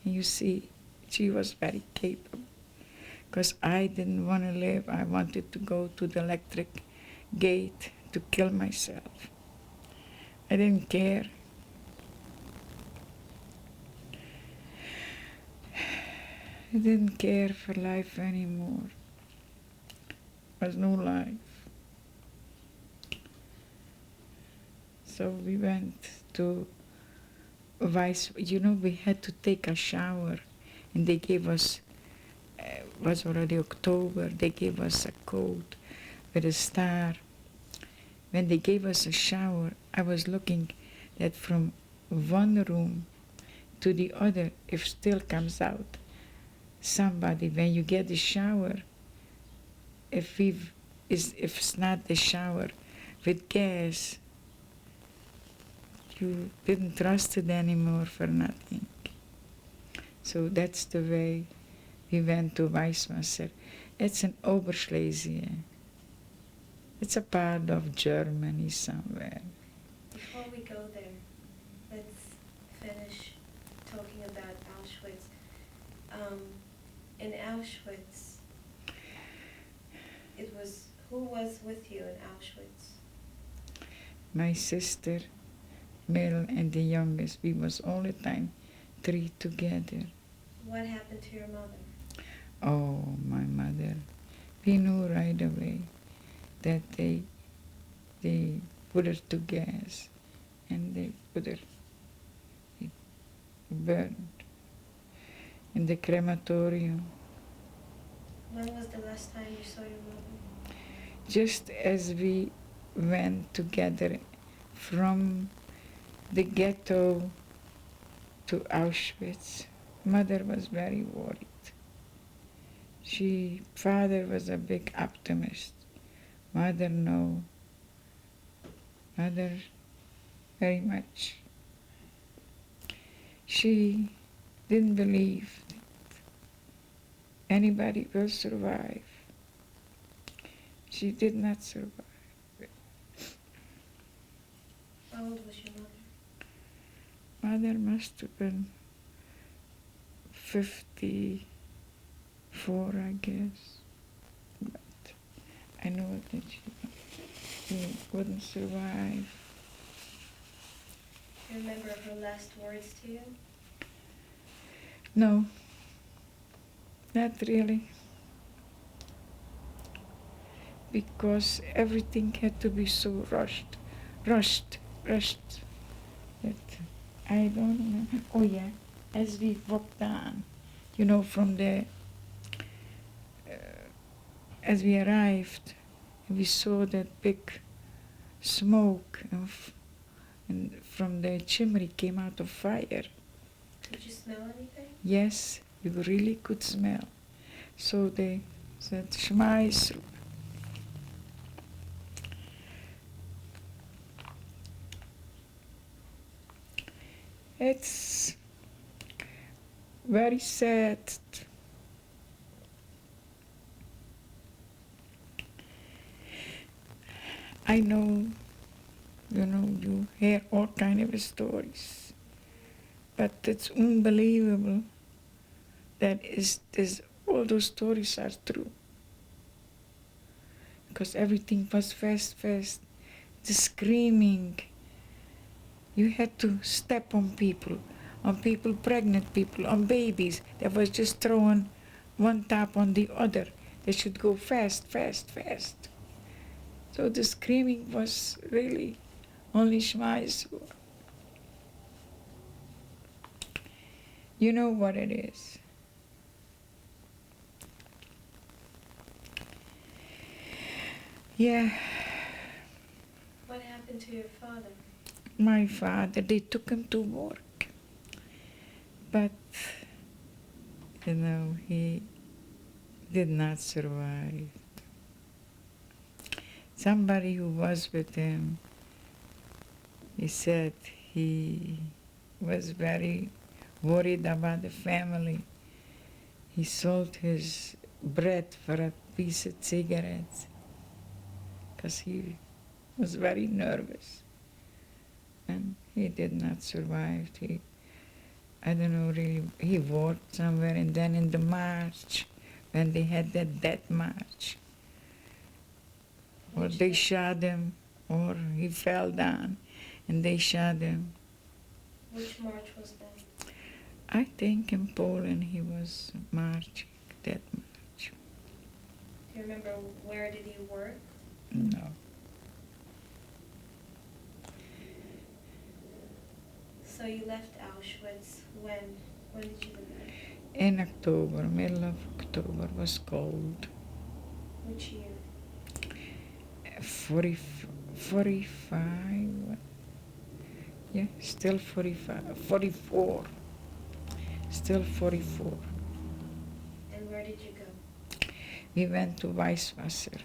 And you see, she was very capable. Because I didn't want to live, I wanted to go to the electric gate to kill myself. I didn't care. I didn't care for life anymore. There was no life. So we went to we had to take a shower, and they gave us, was already October, they gave us a coat with a star. When they gave us a shower, I was looking that from one room to the other, if still comes out somebody, when you get the shower, if it's not the shower with gas, you didn't trust it anymore for nothing. So that's the way we went to Weisswasser. It's in Oberschlesien. It's a part of Germany somewhere. Before we go there, let's finish talking about Auschwitz. In Auschwitz, who was with you in Auschwitz? My sister, middle and the youngest, we was all the time 3 together. What happened to your mother? Oh, my mother. We knew right away that they put her to gas and they put her burned in the crematorium. When was the last time you saw your mother? Just as we went together from the ghetto to Auschwitz, mother was very worried. Father was a big optimist. Mother, no. Mother, very much. She didn't believe that anybody will survive. She did not survive. How old was your mother? Mother must have been 54, I guess. But I know that she wouldn't survive. Do you remember her last words to you? No, not really. Because everything had to be so rushed. That I don't remember. Oh yeah, as we walked down, from as we arrived, we saw that big smoke and from the chimney came out of fire. Did you smell anything? Yes, you really could smell. So they said, "Schmeiß." It's very sad. I know, you hear all kind of stories, but it's unbelievable that all those stories are true. Because everything was fast, fast. The screaming. You had to step on people, pregnant people, on babies. They was just throwing one tap on the other. They should go fast, fast, fast. So the screaming was really only Shema Yisrael. You know what it is. Yeah, What happened to your father? my father, they took him to work. But, he did not survive. Somebody who was with him, he said he was very worried about the family. He sold his bread for a piece of cigarettes because he was very nervous. And he did not survive. I don't know really, he worked somewhere, and then in the march, when they had that death march, or they shot him, or he fell down and they shot him. Which march was that? I think in Poland he was marching, that march. Do you remember where did he work? No. So you left Auschwitz when? When did you leave? In October, middle of October, was cold. Which year? 45, yeah, still 45, 44, still 44. And where did you go? We went to Weisswasser.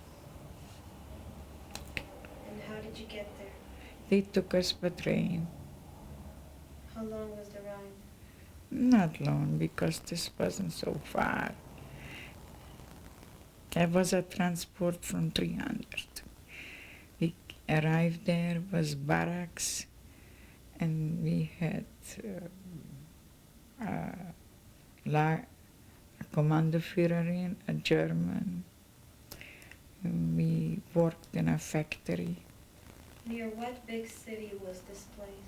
And how did you get there? They took us by train. How long was the ride? Not long, because this wasn't so far. There was a transport from 300. We arrived there, was barracks, and we had a Kommandoführerin, a German. And we worked in a factory. Near what big city was this place?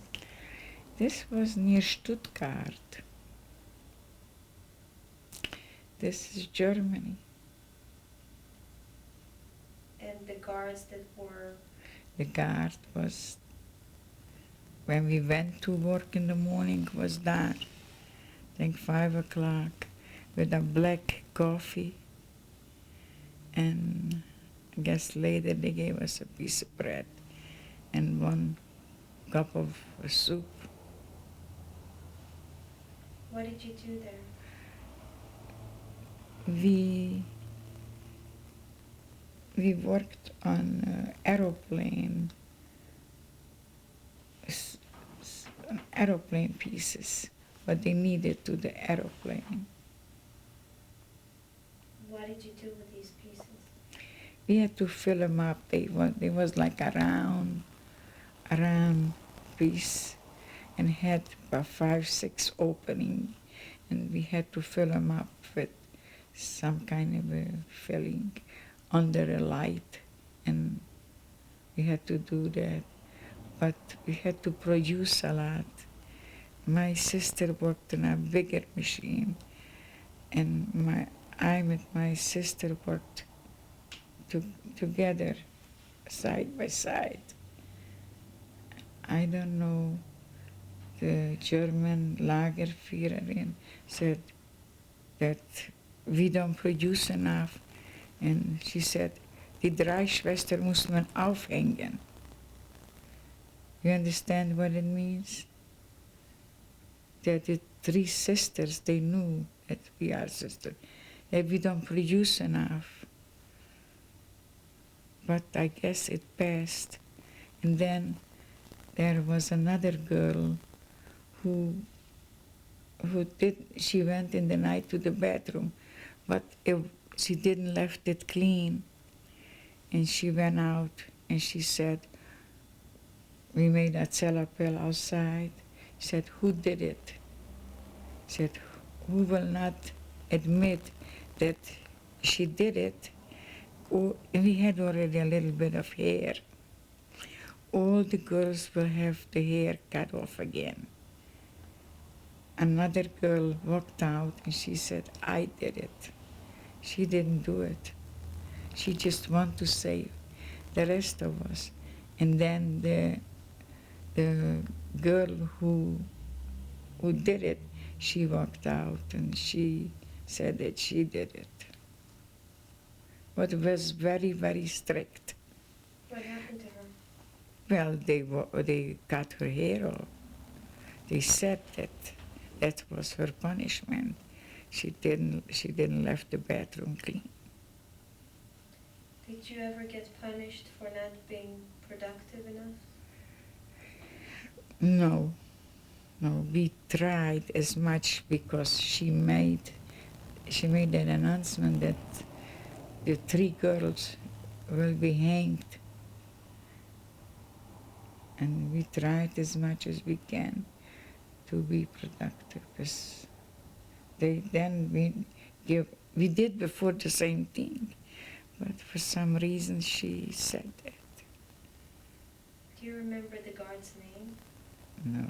This was near Stuttgart. This is Germany. And the guards that were... The guard was, when we went to work in the morning, was there, I think 5 o'clock, with a black coffee. And I guess later they gave us a piece of bread and 1 cup of soup. What did you do there? We worked on aeroplane pieces, what they needed to the aeroplane. What did you do with these pieces? We had to fill them up. They was like a round piece, and had about 5, 6 opening, and we had to fill them up with some kind of a filling under a light, and we had to do that. But we had to produce a lot. My sister worked in a bigger machine, and I with my sister worked together, side by side. I don't know, the German Lagerführerin said that we don't produce enough, and she said, die 3 Schwestern muss man aufhängen. You understand what it means? That the 3 sisters, they knew that we are sisters, that we don't produce enough. But I guess it passed. And then there was another girl who she went in the night to the bathroom, but she didn't left it clean. And she went out and she said, we made a cellar outside. She said, who did it? She said, who will not admit that she did it? Oh, and we had already a little bit of hair. All the girls will have the hair cut off again. Another girl walked out and she said, I did it. She didn't do it. She just wanted to save the rest of us. And then the girl who did it, she walked out and she said that she did it. But it was very, very strict. What happened to her? Well, they cut her hair off. They said that was her punishment. She didn't left the bathroom clean. Did you ever get punished for not being productive enough? No, we tried as much because she made an announcement that the 3 girls will be hanged. And we tried as much as we can to be productive. Because we did before the same thing, but for some reason she said that. Do you remember the guard's name? No.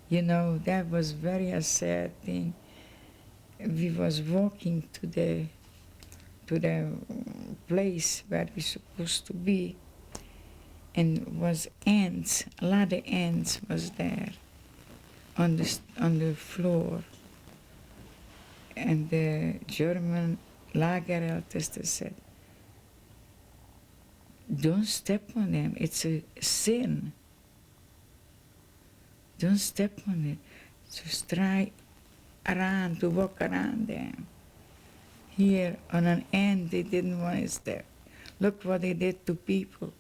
You know, that was very a sad thing. We was walking to the place where we supposed to be, and was ants, a lot of ants was there on the floor. And the German Lagerälteste said, don't step on them, it's a sin. Don't step on it. Just try to walk around them. Here on an ant, they didn't want to step. Look what they did to people.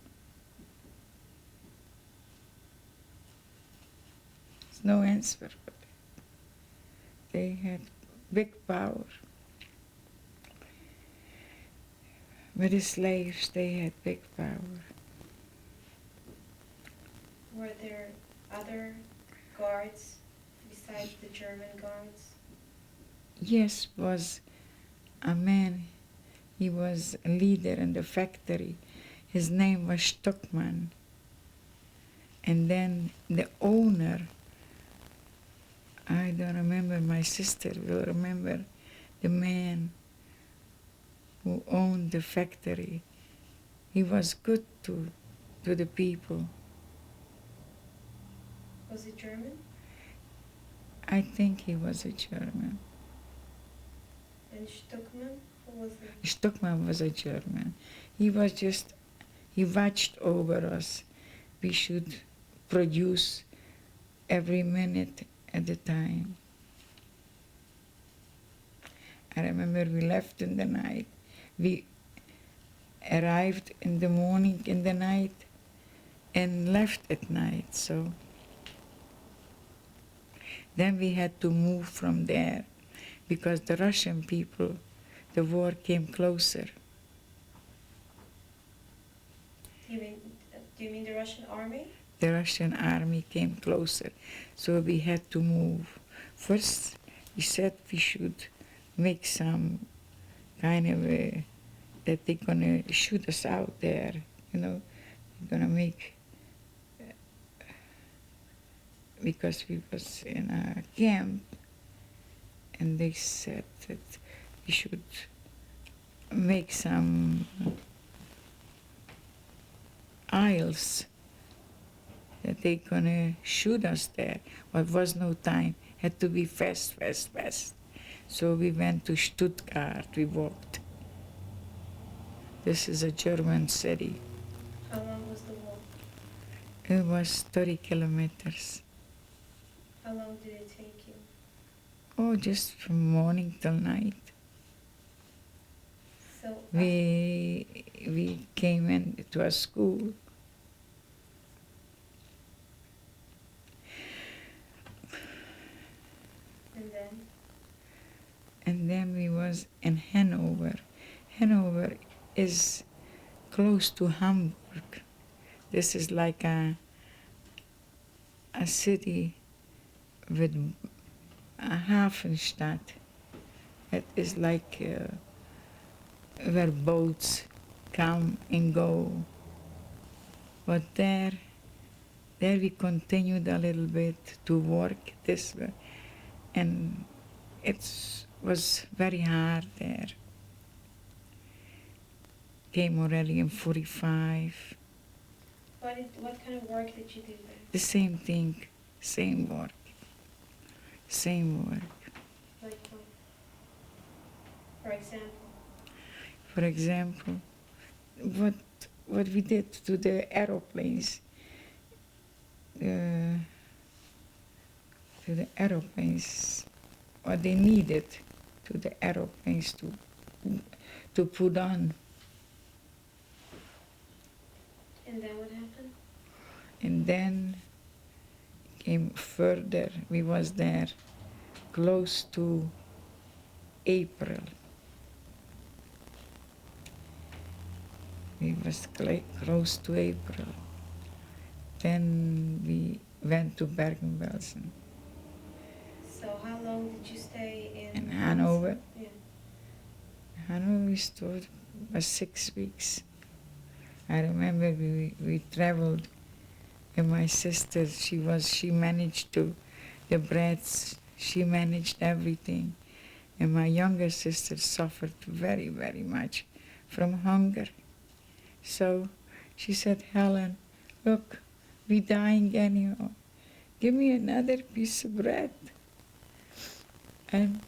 There's no answer for that. They had big power. With the slaves, they had big power. Were there other guards besides the German guards? Yes, was a man. He was a leader in the factory. His name was Stockman. And then the owner, I don't remember, my sister will remember the man who owned the factory. He was good to the people. Was it German? I think he was a German. And Stuckman? Who was it? Stockman was a German. He watched over us. We should produce every minute at a time. I remember we left in the night. We arrived in the morning, in the night, and left at night. So then we had to move from there because the Russian people, the war came closer. Do you mean the Russian army? The Russian army came closer, so we had to move. First, we said we should make some kind of that they're gonna shoot us out there, you know, they're gonna make, because we was in a camp, and they said that we should make some aisles that they're gonna shoot us there. But was no time, had to be fast. So we went to Stuttgart, we walked. This is a German city. How long was the walk? It was 30 kilometers. How long did it take you? Oh, just from morning till night. So We came into a school. And then we was in Hanover. Hanover is close to Hamburg. This is like a city with a Hafenstadt. It is like where boats come and go. But there we continued a little bit to work this way, and it was very hard there. Came already in 45. What kind of work did you do there? The same thing, same work. Like what? For example? For example, what we did to the aeroplanes. What they needed to the aeroplanes to put on. And then what happened? And then came further. We was there close to April. We was close to April. Then we went to Bergen-Belsen. So how long did you stay in Hanover? Yeah. Hanover we stood was 6 weeks. I remember we traveled, and my sister, she managed the breads, she managed everything. And my younger sister suffered very, very much from hunger. So she said, Helen, look, we're dying anyhow. Give me another piece of bread. And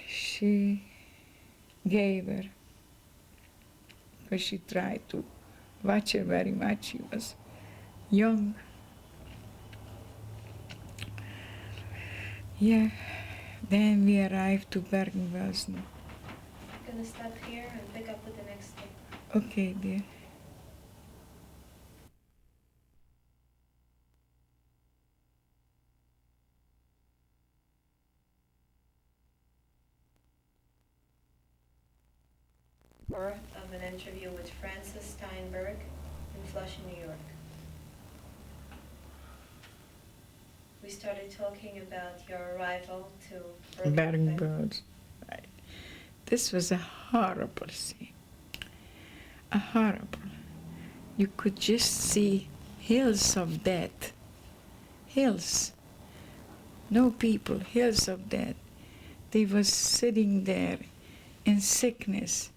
she gave her, because she tried to watch her very much. She was young. Yeah, then we arrived to Bergen-Belsen. I'm gonna stop here and pick up with the next thing. Okay, dear. Of an interview with Francis Steinberg in Flushing, New York. We started talking about your arrival to Bergen-Belsen. Right. This was a horrible scene. A horrible. You could just see hills of dead. Hills. No people, hills of dead. They was sitting there in sickness,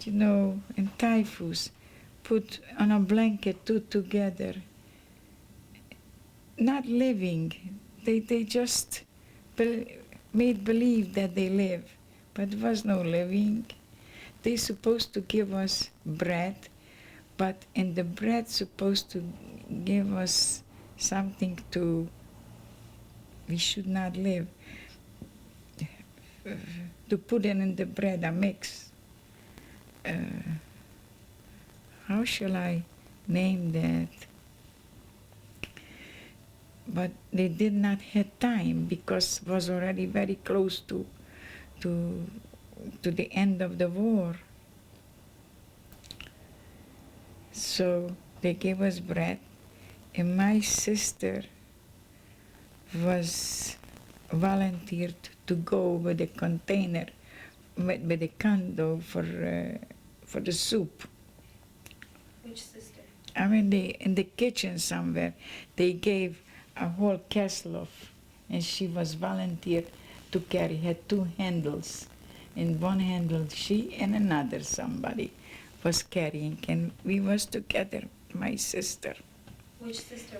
in typhus, put on a blanket, two together, not living. They just made believe that they live, but there was no living. They supposed to give us bread, but in the bread supposed to give us something we should not live, to put in the bread, a mix. How shall I name that? But they did not have time, because it was already very close to the end of the war. So they gave us bread, and my sister was volunteered to go with a container, with a candle for the soup. Which sister? I mean, in the kitchen somewhere, they gave a whole castle of, and she was volunteered to carry, had 2 handles. In one handle she and another somebody was carrying, and we was together, my sister. Which sister?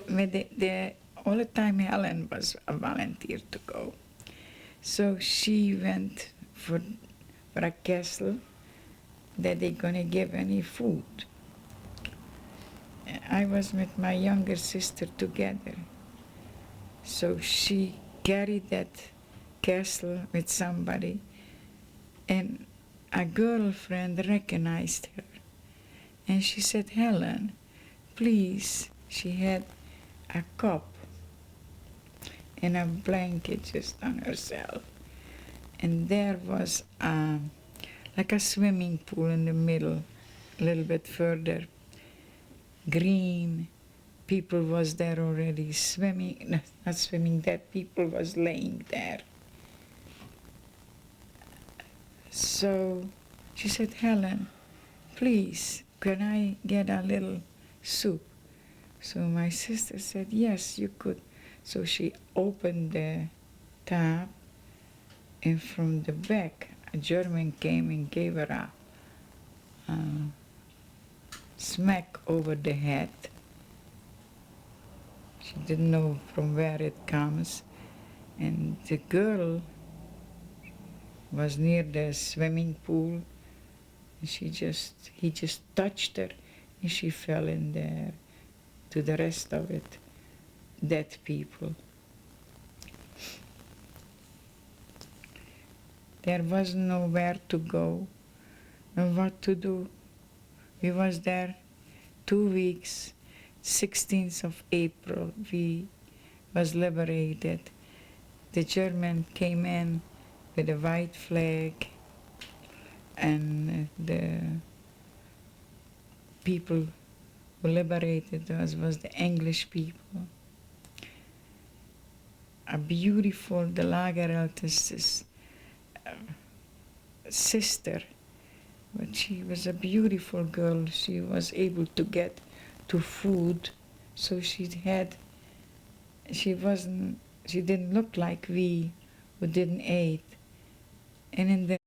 All the time Helen was a volunteer to go. So she went for a castle that they're gonna give any food. I was with my younger sister together. So she carried that castle with somebody, and a girlfriend recognized her. And she said, Helen, please, she had a cup in a blanket just on herself. And there was like a swimming pool in the middle, a little bit further, green. People was there already swimming, no, not swimming, dead people was laying there. So she said, Helen, please, can I get a little soup? So my sister said, yes, you could. So she opened the tap, and from the back, a German came and gave her a smack over the head. She didn't know from where it comes. And the girl was near the swimming pool, and he just touched her, and she fell in there. To the rest of it, dead people. There was nowhere to go, no what to do. We was there 2 weeks. 16th of April, we was liberated. The German came in with a white flag, and the people who liberated us was the English people. A beautiful, the Lagerelt's sister, but she was a beautiful girl. She was able to get to food, so she didn't look like we who didn't eat. And in the